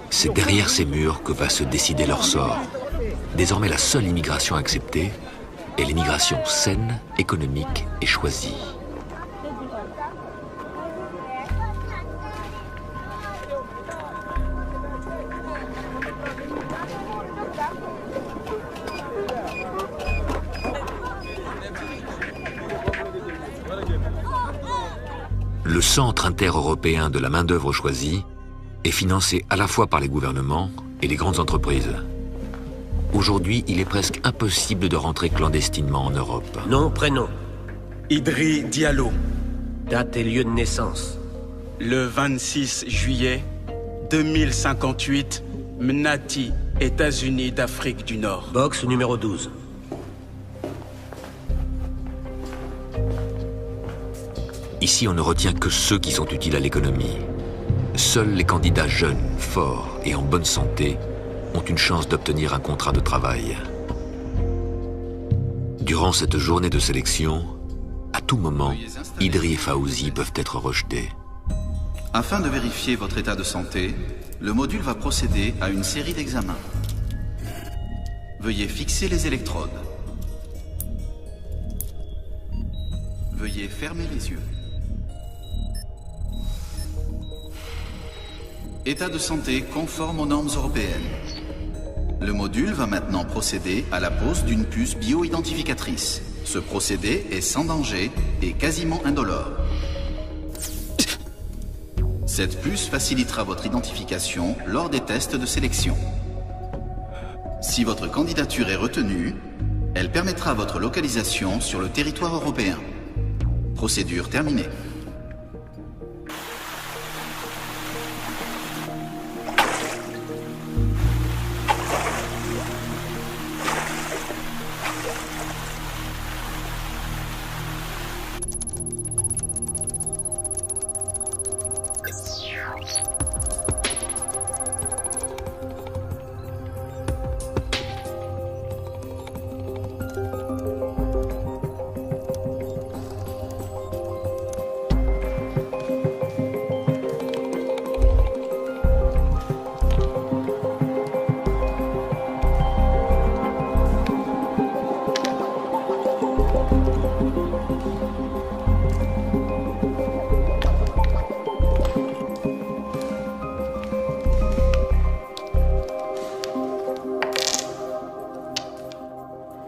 Speaker 1: C'est derrière ces murs que va se décider leur sort. Désormais, la seule immigration acceptée est l'immigration saine, économique et choisie. Le Centre inter-européen de la main-d'œuvre choisie est financé à la fois par les gouvernements et les grandes entreprises. Aujourd'hui, il est presque impossible de rentrer clandestinement en Europe.
Speaker 15: Nom, prénom.
Speaker 9: Idri Diallo.
Speaker 15: Date et lieu de naissance.
Speaker 9: Le 26 juillet 2058, Mnati, États-Unis d'Afrique du Nord.
Speaker 15: Box numéro 12.
Speaker 1: Ici, on ne retient que ceux qui sont utiles à l'économie. Seuls les candidats jeunes, forts et en bonne santé ont une chance d'obtenir un contrat de travail. Durant cette journée de sélection, à tout moment, Idri et Fawzi peuvent être rejetés.
Speaker 18: Afin de vérifier votre état de santé, le module va procéder à une série d'examens. Veuillez fixer les électrodes. Veuillez fermer les yeux. État de santé conforme aux normes européennes. Le module va maintenant procéder à la pose d'une puce bio-identificatrice. Ce procédé est sans danger et quasiment indolore. Cette puce facilitera votre identification lors des tests de sélection. Si votre candidature est retenue, elle permettra votre localisation sur le territoire européen. Procédure terminée.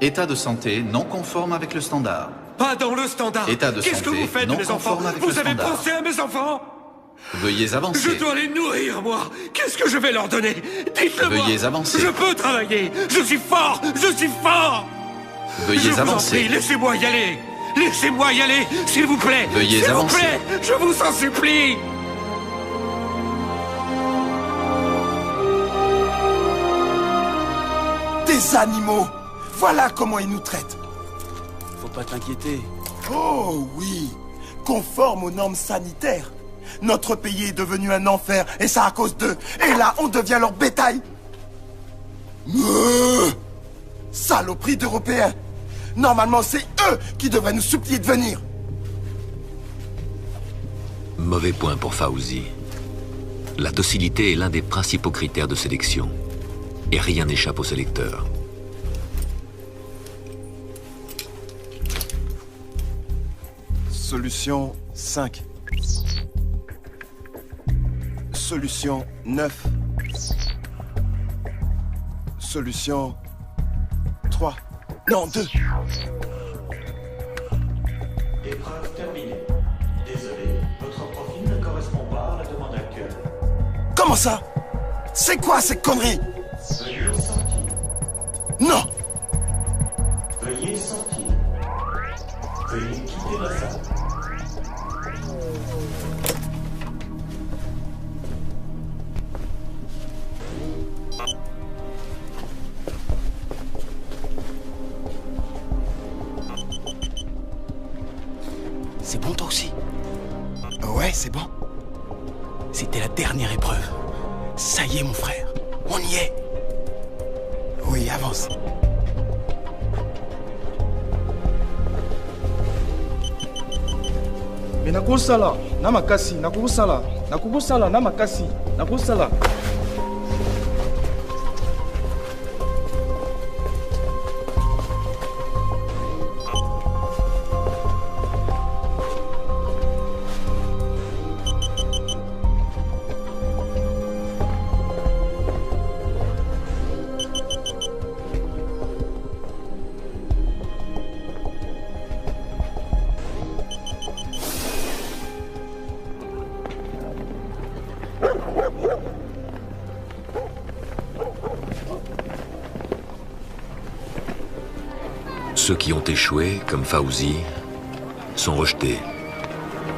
Speaker 18: État de santé non conforme avec le standard.
Speaker 20: Pas dans le standard.
Speaker 18: État de
Speaker 20: Qu'est-ce que
Speaker 18: santé
Speaker 20: vous faites de
Speaker 18: non
Speaker 20: mes enfants?
Speaker 18: conforme avec le
Speaker 20: Vous avez
Speaker 18: standard.
Speaker 20: pensé à mes enfants?
Speaker 18: Veuillez avancer.
Speaker 20: Je dois les nourrir, moi. Qu'est-ce que je vais leur donner? Dites-le moi.
Speaker 18: Veuillez avancer.
Speaker 20: Je peux travailler. Je suis fort. Je suis fort.
Speaker 18: Veuillez
Speaker 20: je vous
Speaker 18: avancer.
Speaker 20: en prie, laissez-moi y aller. Laissez-moi y aller, s'il vous plaît.
Speaker 18: Veuillez
Speaker 20: s'il
Speaker 18: avancer.
Speaker 20: vous plaît, je vous en supplie.
Speaker 10: Des animaux! Voilà comment ils nous traitent.
Speaker 9: Faut pas t'inquiéter.
Speaker 10: Oh oui, conforme aux normes sanitaires. Notre pays est devenu un enfer, et ça à cause d'eux. Et là, on devient leur bétail. Saloperie d'Européens. Normalement, c'est eux qui devraient nous supplier de venir.
Speaker 1: Mauvais point pour Fawzi. La docilité est l'un des principaux critères de sélection. Et rien n'échappe au sélecteur.
Speaker 10: Solution 5. Solution 9. Solution 3. Non, 2.
Speaker 21: Épreuve terminée. Désolé, votre profil ne correspond pas à la demande actuelle.
Speaker 10: Comment ça? C'est quoi ces conneries?
Speaker 21: Veuillez sortir.
Speaker 10: Non!
Speaker 21: Veuillez sortir. Veuillez quitter la salle.
Speaker 9: C'est bon toi aussi?
Speaker 10: Ouais, c'est bon.
Speaker 9: C'était la dernière épreuve. Ça y est mon frère, on y est.
Speaker 10: Oui, avance.
Speaker 22: Mais nakosala na makasi, nakosala na makasi, nakosala.
Speaker 1: Ceux qui ont échoué, comme Fawzi, sont rejetés,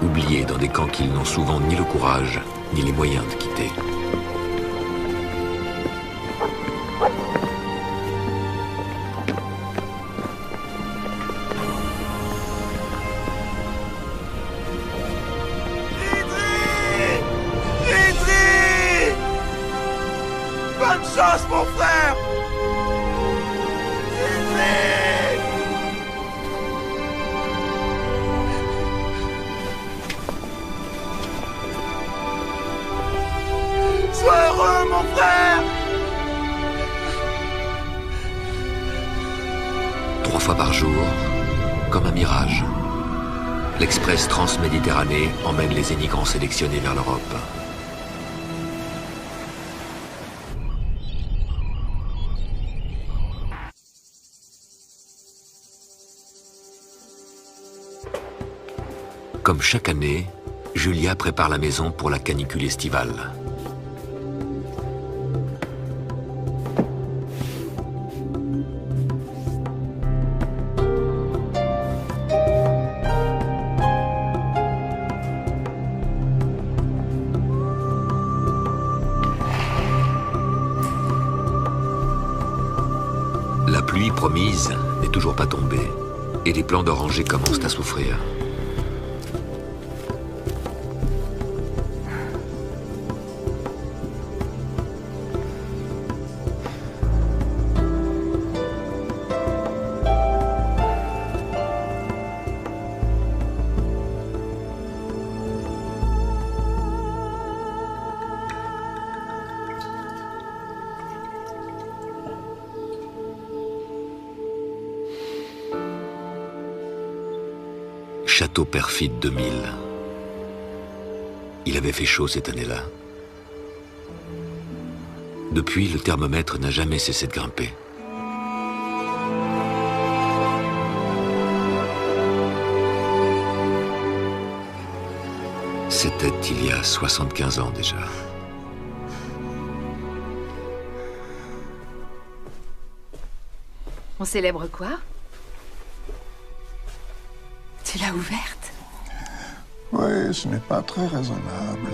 Speaker 1: oubliés dans des camps qu'ils n'ont souvent ni le courage, ni les moyens de quitter.
Speaker 10: Idri! Bonne chance, mon frère! Sois heureux, mon frère!
Speaker 1: 3 fois par jour, comme un mirage, l'Express Transméditerranée emmène les émigrants sélectionnés vers l'Europe. Comme chaque année, Julia prépare la maison pour la canicule estivale. La pluie promise n'est toujours pas tombée et les plants d'orangers commencent à souffrir. Château perfide 2000. Il avait fait chaud cette année-là. Depuis, le thermomètre n'a jamais cessé de grimper. C'était il y a 75 ans déjà.
Speaker 2: On célèbre quoi? Tu l'as ouverte?
Speaker 3: Oui, ce n'est pas très raisonnable.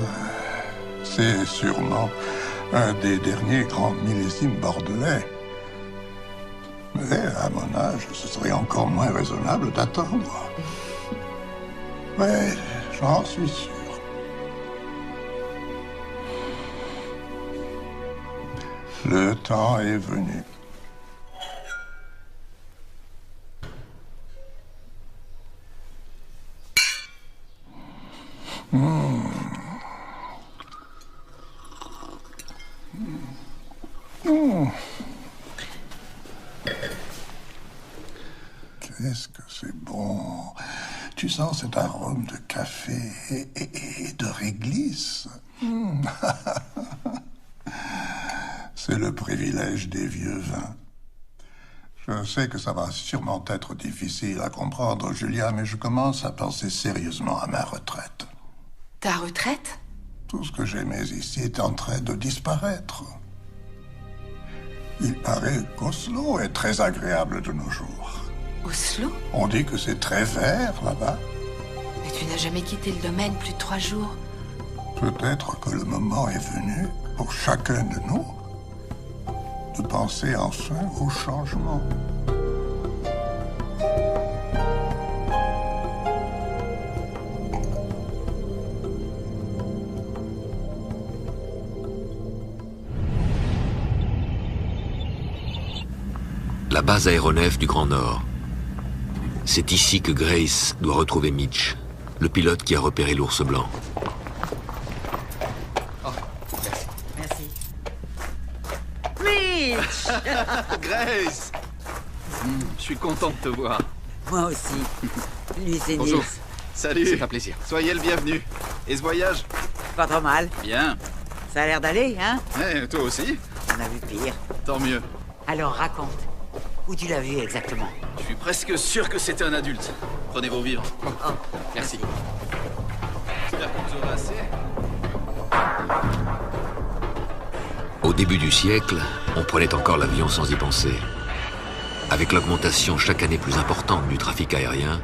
Speaker 3: C'est sûrement un des derniers grands millésimes bordelais. Mais à mon âge, ce serait encore moins raisonnable d'attendre. Oui, j'en suis sûr. Le temps est venu. Qu'est-ce que c'est bon. Tu sens cet arôme de café et de réglisse. C'est le privilège des vieux vins. Je sais que ça va sûrement être difficile à comprendre, Julia, mais je commence à penser sérieusement à ma retraite.
Speaker 2: Ta retraite?
Speaker 3: Tout ce que j'aimais ici est en train de disparaître. Il paraît qu'Oslo est très agréable de nos jours.
Speaker 2: Oslo?
Speaker 3: On dit que c'est très vert là-bas.
Speaker 2: Mais tu n'as jamais quitté le domaine plus de 3 jours.
Speaker 3: Peut-être que le moment est venu, pour chacun de nous, de penser enfin au changement.
Speaker 1: La base aéronef du Grand Nord. C'est ici que Grace doit retrouver Mitch, le pilote qui a repéré l'ours blanc.
Speaker 8: Merci. Mitch!
Speaker 14: Grace! Je suis content de te voir.
Speaker 8: Moi aussi. Lui, c'est
Speaker 14: Bonjour.
Speaker 8: Nils.
Speaker 14: Salut.
Speaker 6: C'est un plaisir.
Speaker 14: Soyez le bienvenu. Et ce voyage?
Speaker 8: Pas trop mal.
Speaker 14: Bien.
Speaker 8: Ça a l'air d'aller, hein?
Speaker 14: Eh, toi aussi?
Speaker 8: On a vu pire.
Speaker 14: Tant mieux.
Speaker 8: Alors, raconte. Où tu l'as vu exactement?
Speaker 14: Je suis presque sûr que c'était un adulte. Prenez vos vivres.
Speaker 8: Oh,
Speaker 14: merci. J'espère que vous aurez assez.
Speaker 1: Au début du siècle, on prenait encore l'avion sans y penser. Avec l'augmentation chaque année plus importante du trafic aérien,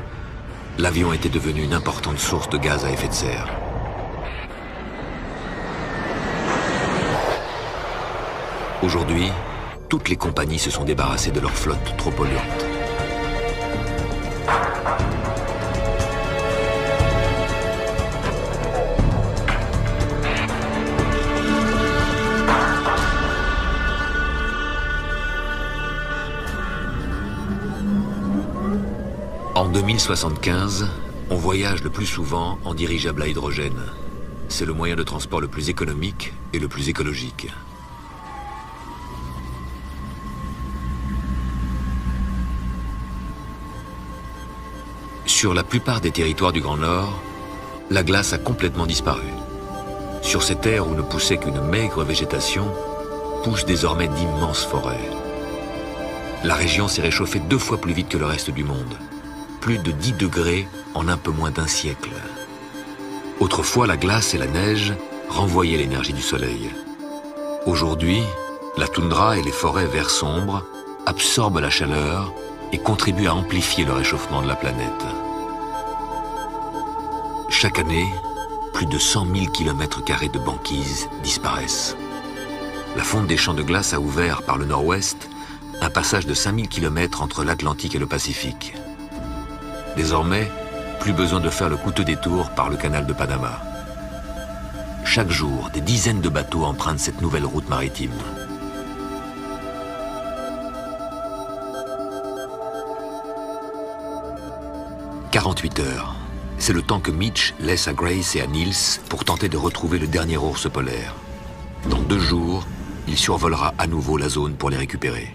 Speaker 1: l'avion était devenu une importante source de gaz à effet de serre. Aujourd'hui, toutes les compagnies se sont débarrassées de leur flotte trop polluante. En 2075, on voyage le plus souvent en dirigeable à hydrogène. C'est le moyen de transport le plus économique et le plus écologique. Sur la plupart des territoires du Grand Nord, la glace a complètement disparu. Sur ces terres où ne poussait qu'une maigre végétation, poussent désormais d'immenses forêts. La région s'est réchauffée 2 fois plus vite que le reste du monde. Plus de 10 degrés en un peu moins d'un siècle. Autrefois, la glace et la neige renvoyaient l'énergie du soleil. Aujourd'hui, la toundra et les forêts vert sombre absorbent la chaleur et contribuent à amplifier le réchauffement de la planète. Chaque année, plus de 100 000 km² de banquise disparaissent. La fonte des champs de glace a ouvert par le nord-ouest un passage de 5000 km entre l'Atlantique et le Pacifique. Désormais, plus besoin de faire le coûteux détour par le canal de Panama. Chaque jour, des dizaines de bateaux empruntent cette nouvelle route maritime. « 48 heures. C'est le temps que Mitch laisse à Grace et à Nils pour tenter de retrouver le dernier ours polaire. Dans 2 jours, il survolera à nouveau la zone pour les récupérer.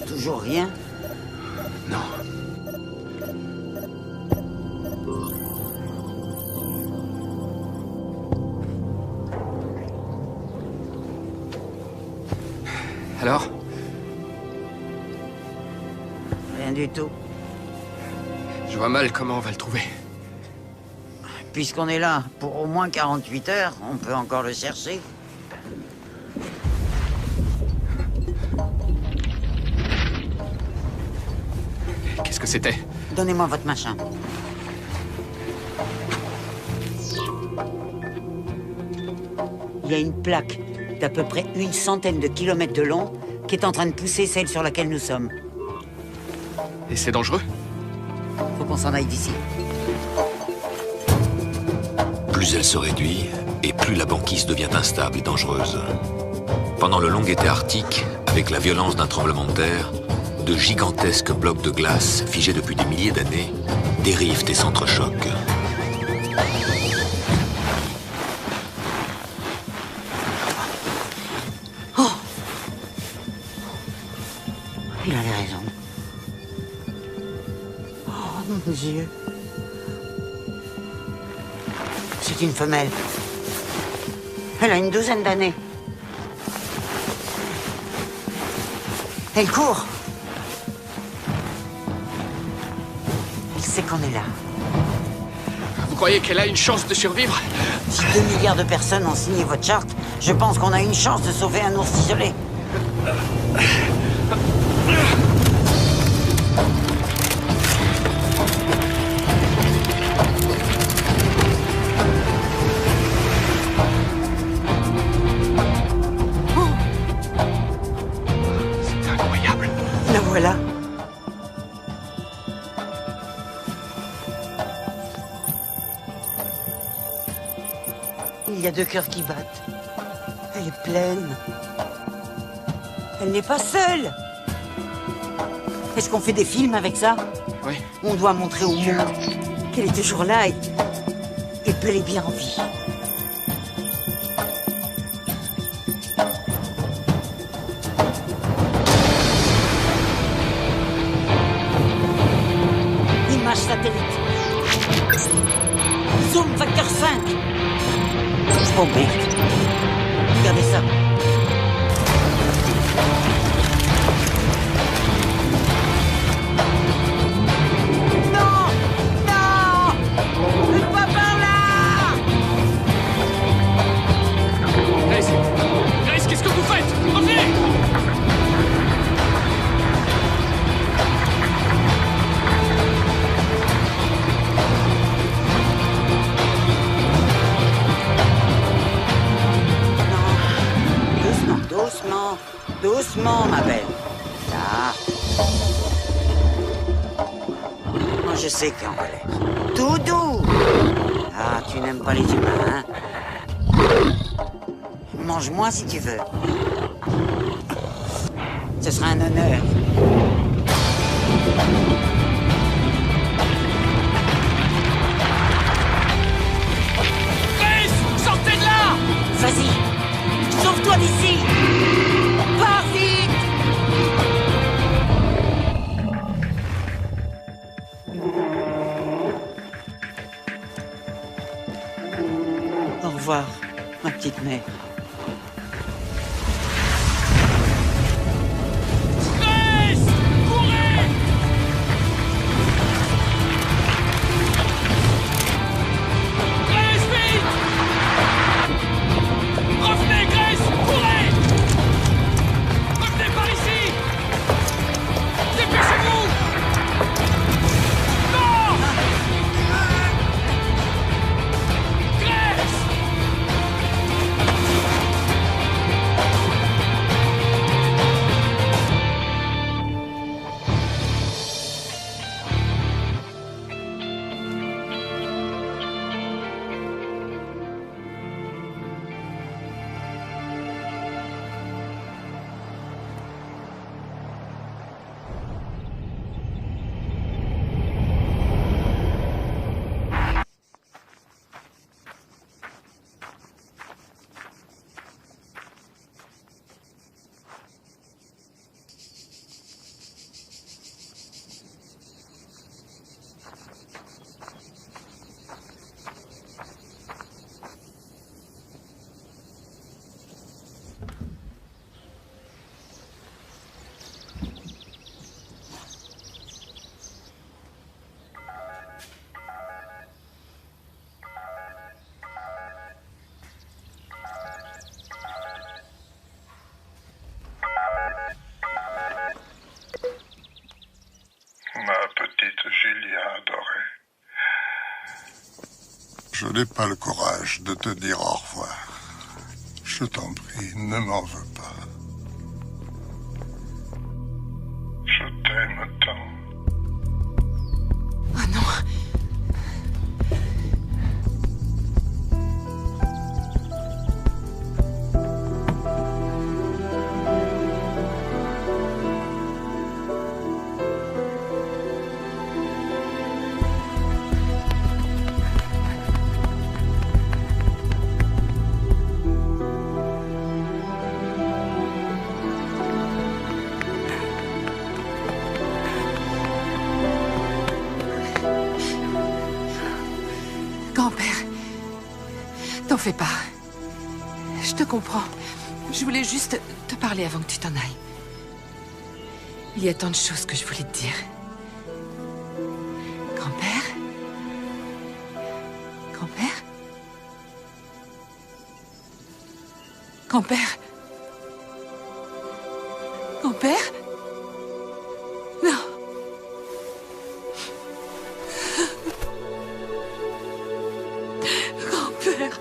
Speaker 8: Toujours rien?
Speaker 14: Non.
Speaker 6: Alors?
Speaker 8: Rien du tout.
Speaker 6: Je vois mal comment on va le trouver.
Speaker 8: Puisqu'on est là pour au moins 48 heures, on peut encore le chercher.
Speaker 6: Qu'est-ce que c'était?
Speaker 8: Donnez-moi votre machin. Il y a une plaque d'à peu près 100 de kilomètres de long qui est en train de pousser celle sur laquelle nous sommes.
Speaker 6: Et c'est dangereux?
Speaker 8: Faut qu'on s'en aille d'ici.
Speaker 1: Plus elle se réduit, et plus la banquise devient instable et dangereuse. Pendant le long été arctique, avec la violence d'un tremblement de terre, de gigantesques blocs de glace, figés depuis des milliers d'années, dérivent et s'entrechoquent.
Speaker 8: Oh! Il avait raison. Oh mon Dieu. C'est une femelle. Elle a une douzaine d'années. Elle court. Elle sait qu'on est là.
Speaker 6: Vous croyez qu'elle a une chance de survivre?
Speaker 8: Si 2 milliards de personnes ont signé votre charte, je pense qu'on a une chance de sauver un ours isolé.
Speaker 6: C'est incroyable.
Speaker 8: La voilà. Il y a 2 cœurs qui battent. Elle est pleine. Elle n'est pas seule. Est-ce qu'on fait des films avec ça?
Speaker 6: Oui.
Speaker 8: On doit montrer au monde qu'elle est toujours là et bel et bien en vie. Image satellite. Zoom facteur 5. Oh merde. Regardez ça. Non! Non! Pas par là!
Speaker 20: Grace! Grace, qu'est-ce que vous faites? Revenez!
Speaker 8: Doucement, doucement, ma belle. Là. Moi, je sais qu'il est en colère. Tout doux. Ah, tu n'aimes pas les humains, hein? Mange-moi si tu veux. Ce sera un honneur.
Speaker 20: Grace! Sortez de là!
Speaker 8: Vas-y! Sauve-toi d'ici! Pars vite! Au revoir, ma petite mère.
Speaker 20: Grace! Courez! Grace, vite! Revenez, Grace! Courez! Revenez par ici! Dépêchez-vous! Non! Grace!
Speaker 3: Je n'ai pas le courage de te dire au revoir. Je t'en prie, ne m'en veux pas. Je t'aime tant.
Speaker 2: Oh non. T'en fais pas. Je te comprends. Je voulais juste te parler avant que tu t'en ailles. Il y a tant de choses que je voulais te dire. Grand-père? Grand-père? Grand-père? Grand-père? Non. Grand-père.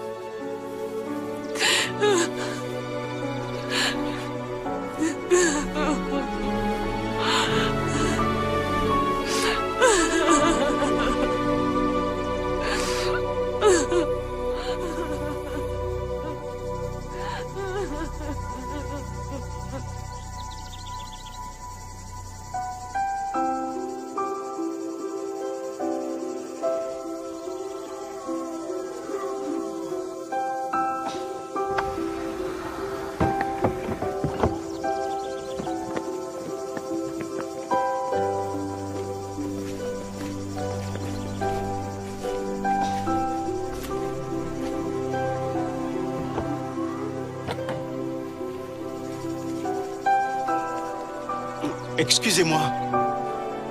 Speaker 10: Excusez-moi.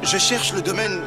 Speaker 10: Je cherche le domaine...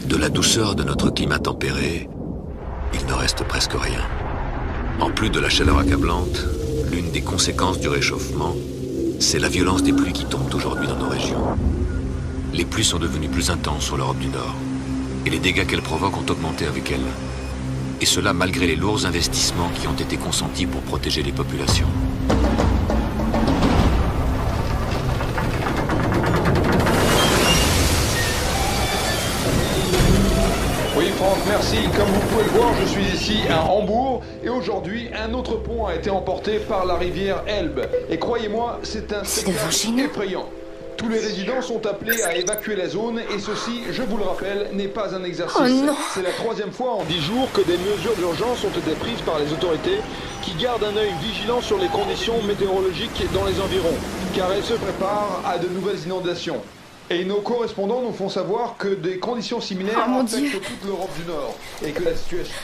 Speaker 1: De la douceur de notre climat tempéré, il ne reste presque rien. En plus de la chaleur accablante, l'une des conséquences du réchauffement, c'est la violence des pluies qui tombent aujourd'hui dans nos régions. Les pluies sont devenues plus intenses sur l'Europe du Nord, et les dégâts qu'elles provoquent ont augmenté avec elles. Et cela malgré les lourds investissements qui ont été consentis pour protéger les populations.
Speaker 4: Oui, Franck, merci. Comme vous pouvez le voir, je suis ici à Hambourg et aujourd'hui, un autre pont a été emporté par la rivière Elbe. Et croyez-moi, c'est un spectacle effrayant. Tous les résidents sont appelés à évacuer la zone et ceci, je vous le rappelle, n'est pas un exercice.
Speaker 2: Oh non.
Speaker 4: C'est la 3e fois en 10 jours que des mesures d'urgence ont été prises par les autorités qui gardent un œil vigilant sur les conditions météorologiques dans les environs, car elles se préparent à de nouvelles inondations. Et nos correspondants nous font savoir que des conditions similaires affectent toute l'Europe du Nord et que la situation...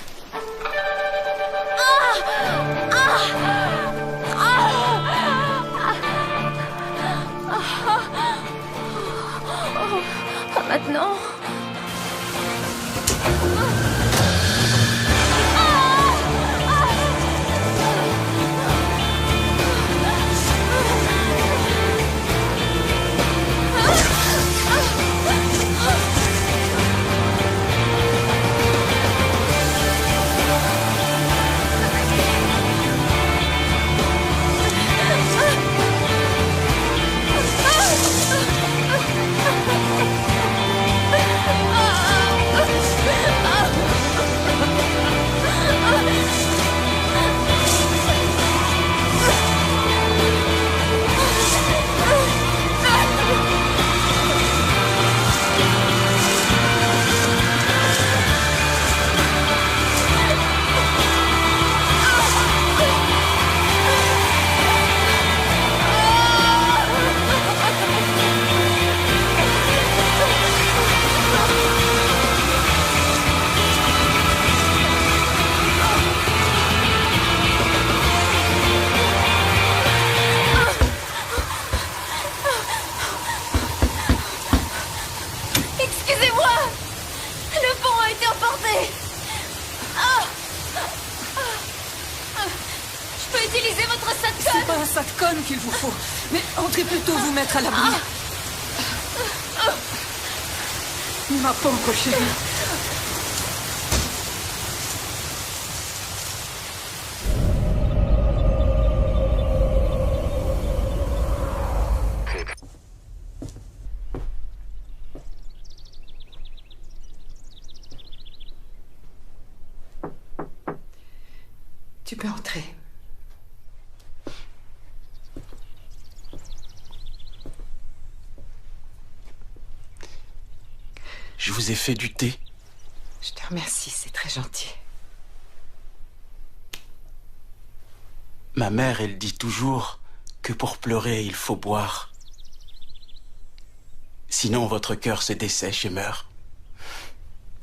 Speaker 7: Maintenant.
Speaker 2: Qu'il vous faut. Mais entrez plutôt vous mettre à l'abri. Ma pauvre chérie. Tu peux entrer.
Speaker 9: Je vous ai fait du thé.
Speaker 2: Je te remercie, c'est très gentil.
Speaker 9: Ma mère, elle dit toujours que pour pleurer, il faut boire. Sinon, votre cœur se dessèche et meurt.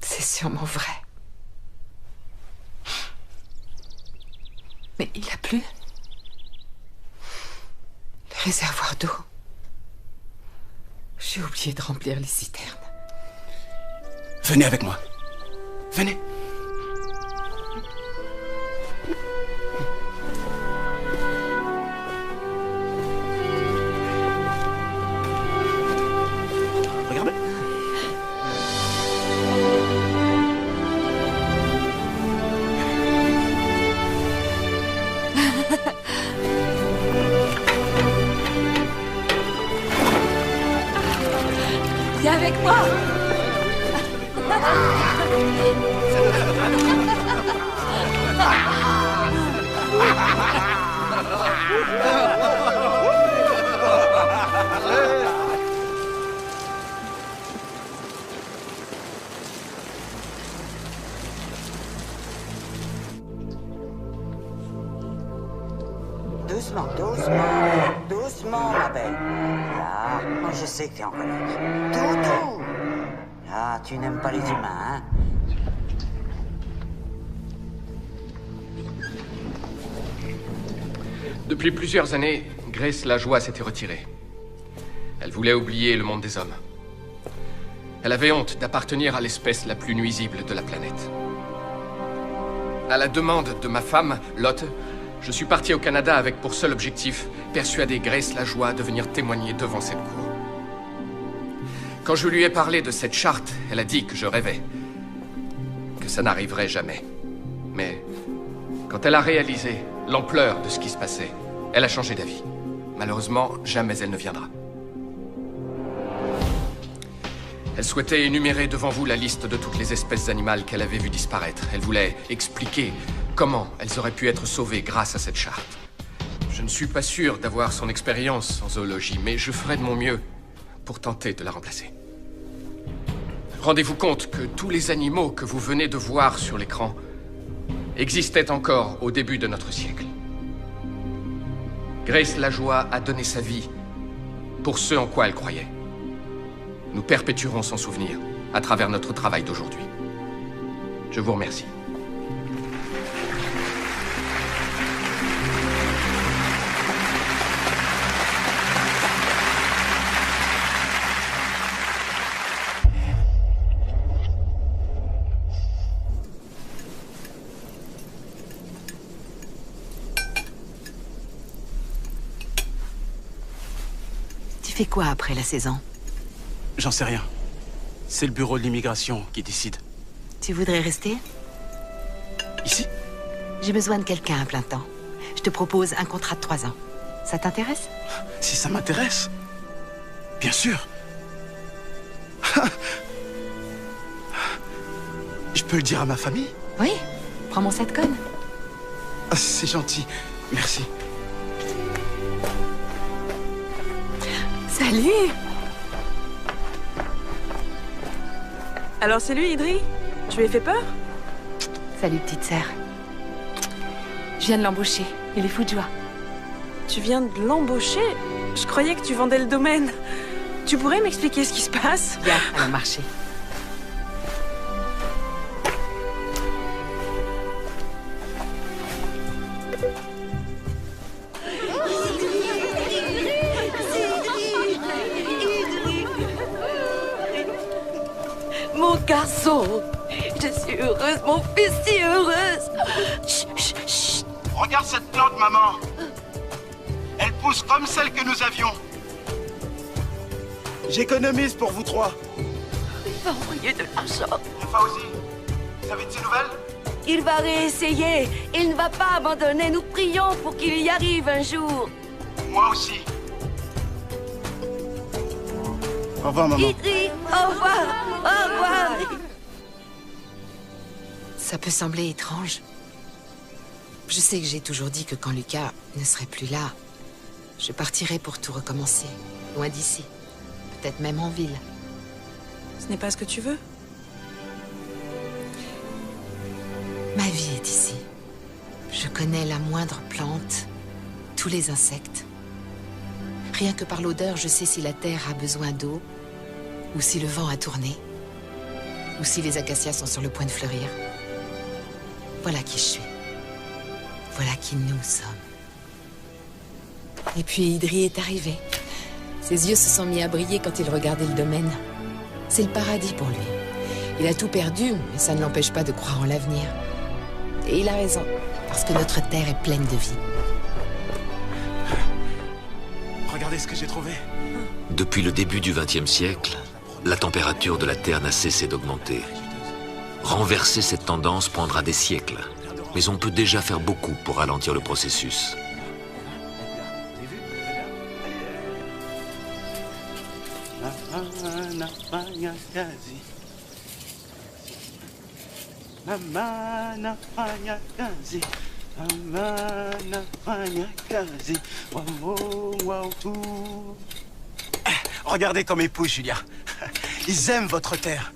Speaker 2: C'est sûrement vrai. Mais il a plu. Le réservoir d'eau. J'ai oublié de remplir les citernes.
Speaker 9: Venez avec moi. Venez. Regardez.
Speaker 2: Viens avec moi.
Speaker 8: Doucement, doucement, doucement, ma belle. Là, je sais que t'es en colère. Toutou! Ah, tu n'aimes pas les humains, hein?
Speaker 6: Depuis plusieurs années, Grace Lajoie s'était retirée. Elle voulait oublier le monde des hommes. Elle avait honte d'appartenir à l'espèce la plus nuisible de la planète. À la demande de ma femme, Lotte, je suis parti au Canada avec pour seul objectif persuader Grace Lajoie de venir témoigner devant cette cour. Quand je lui ai parlé de cette charte, elle a dit que je rêvais, que ça n'arriverait jamais. Mais quand elle a réalisé l'ampleur de ce qui se passait, elle a changé d'avis. Malheureusement, jamais elle ne viendra. Elle souhaitait énumérer devant vous la liste de toutes les espèces animales qu'elle avait vues disparaître. Elle voulait expliquer comment elles auraient pu être sauvées grâce à cette charte. Je ne suis pas sûr d'avoir son expérience en zoologie, mais je ferai de mon mieux pour tenter de la remplacer. Rendez-vous compte que tous les animaux que vous venez de voir sur l'écran existaient encore au début de notre siècle. Grace Lajoie a donné sa vie pour ce en quoi elle croyait. Nous perpétuerons son souvenir à travers notre travail d'aujourd'hui. Je vous remercie.
Speaker 2: Tu fais quoi après la saison?
Speaker 9: J'en sais rien. C'est le bureau de l'immigration qui décide.
Speaker 2: Tu voudrais rester?
Speaker 9: Ici?
Speaker 2: J'ai besoin de quelqu'un à plein temps. Je te propose un contrat de 3 ans. Ça t'intéresse?
Speaker 9: Si ça m'intéresse. Bien sûr. Je peux le dire à ma famille?
Speaker 2: Oui. Prends mon setcon.
Speaker 9: Ah, c'est gentil. Merci.
Speaker 11: Salut! Alors c'est lui, Idri? Tu lui as fait peur?
Speaker 2: Salut, petite sœur. Je viens de l'embaucher. Il est fou de joie.
Speaker 11: Tu viens de l'embaucher? Je croyais que tu vendais le domaine. Tu pourrais m'expliquer ce qui se passe?
Speaker 2: Viens, allons marcher.
Speaker 5: Mon garçon, je suis heureuse, mon fils, si heureuse. Chut, chut, chut.
Speaker 10: Regarde cette plante, maman. Elle pousse comme celle que nous avions. J'économise pour vous trois.
Speaker 5: Il va envoyer de l'argent.
Speaker 10: Et Fauzi, vous avez de ses nouvelles?
Speaker 5: Il va réessayer. Il ne va pas abandonner. Nous prions pour qu'il y arrive un jour.
Speaker 10: Moi aussi. Au revoir, maman.
Speaker 5: Idri, au revoir. Au revoir.
Speaker 2: Ça peut sembler étrange. Je sais que j'ai toujours dit que quand Lucas ne serait plus là, je partirais pour tout recommencer, loin d'ici. Peut-être même en ville.
Speaker 11: Ce n'est pas ce que tu veux?
Speaker 2: Ma vie est ici. Je connais la moindre plante, tous les insectes. Rien que par l'odeur, je sais si la terre a besoin d'eau, ou si le vent a tourné, ou si les acacias sont sur le point de fleurir. Voilà qui je suis. Voilà qui nous sommes. Et puis Idri est arrivé. Ses yeux se sont mis à briller quand il regardait le domaine. C'est le paradis pour lui. Il a tout perdu, mais ça ne l'empêche pas de croire en l'avenir. Et il a raison, parce que notre terre est pleine de vie.
Speaker 9: Regardez ce que j'ai trouvé.
Speaker 1: Depuis le début du XXe siècle, la température de la Terre n'a cessé d'augmenter. Renverser cette tendance prendra des siècles, mais on peut déjà faire beaucoup pour ralentir le processus.
Speaker 10: Regardez comme ils poussent, Julia. Ils aiment votre terre.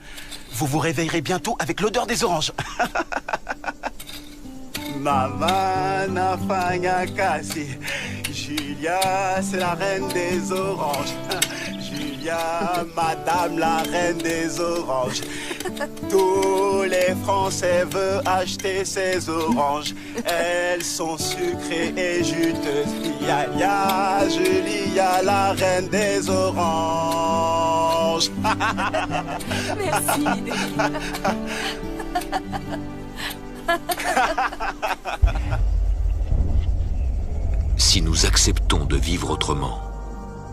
Speaker 10: Vous vous réveillerez bientôt avec l'odeur des oranges. Mama fanya kasi. Julia, c'est la reine des oranges. Julia, madame la reine des oranges. Tous les Français veulent acheter ces oranges. Elles sont sucrées et juteuses. Ya, Julia, la reine des oranges.
Speaker 11: Merci, Idri.
Speaker 1: Si nous acceptons de vivre autrement,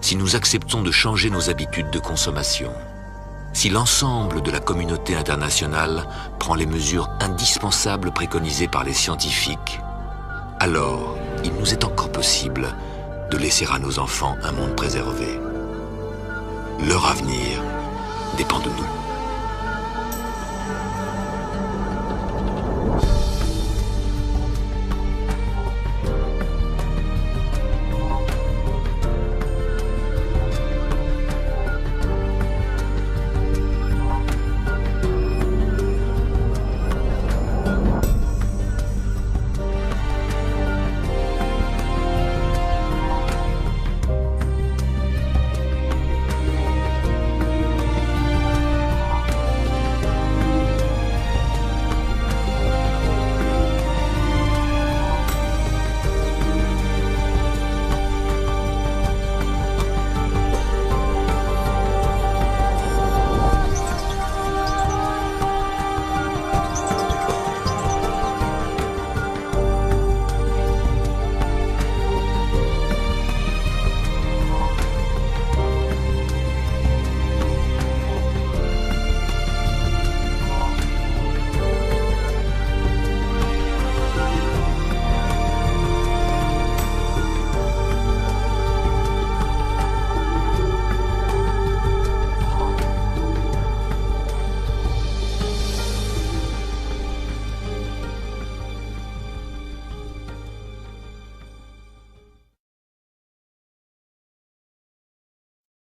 Speaker 1: si nous acceptons de changer nos habitudes de consommation, si l'ensemble de la communauté internationale prend les mesures indispensables préconisées par les scientifiques, alors il nous est encore possible de laisser à nos enfants un monde préservé. Leur avenir dépend de nous.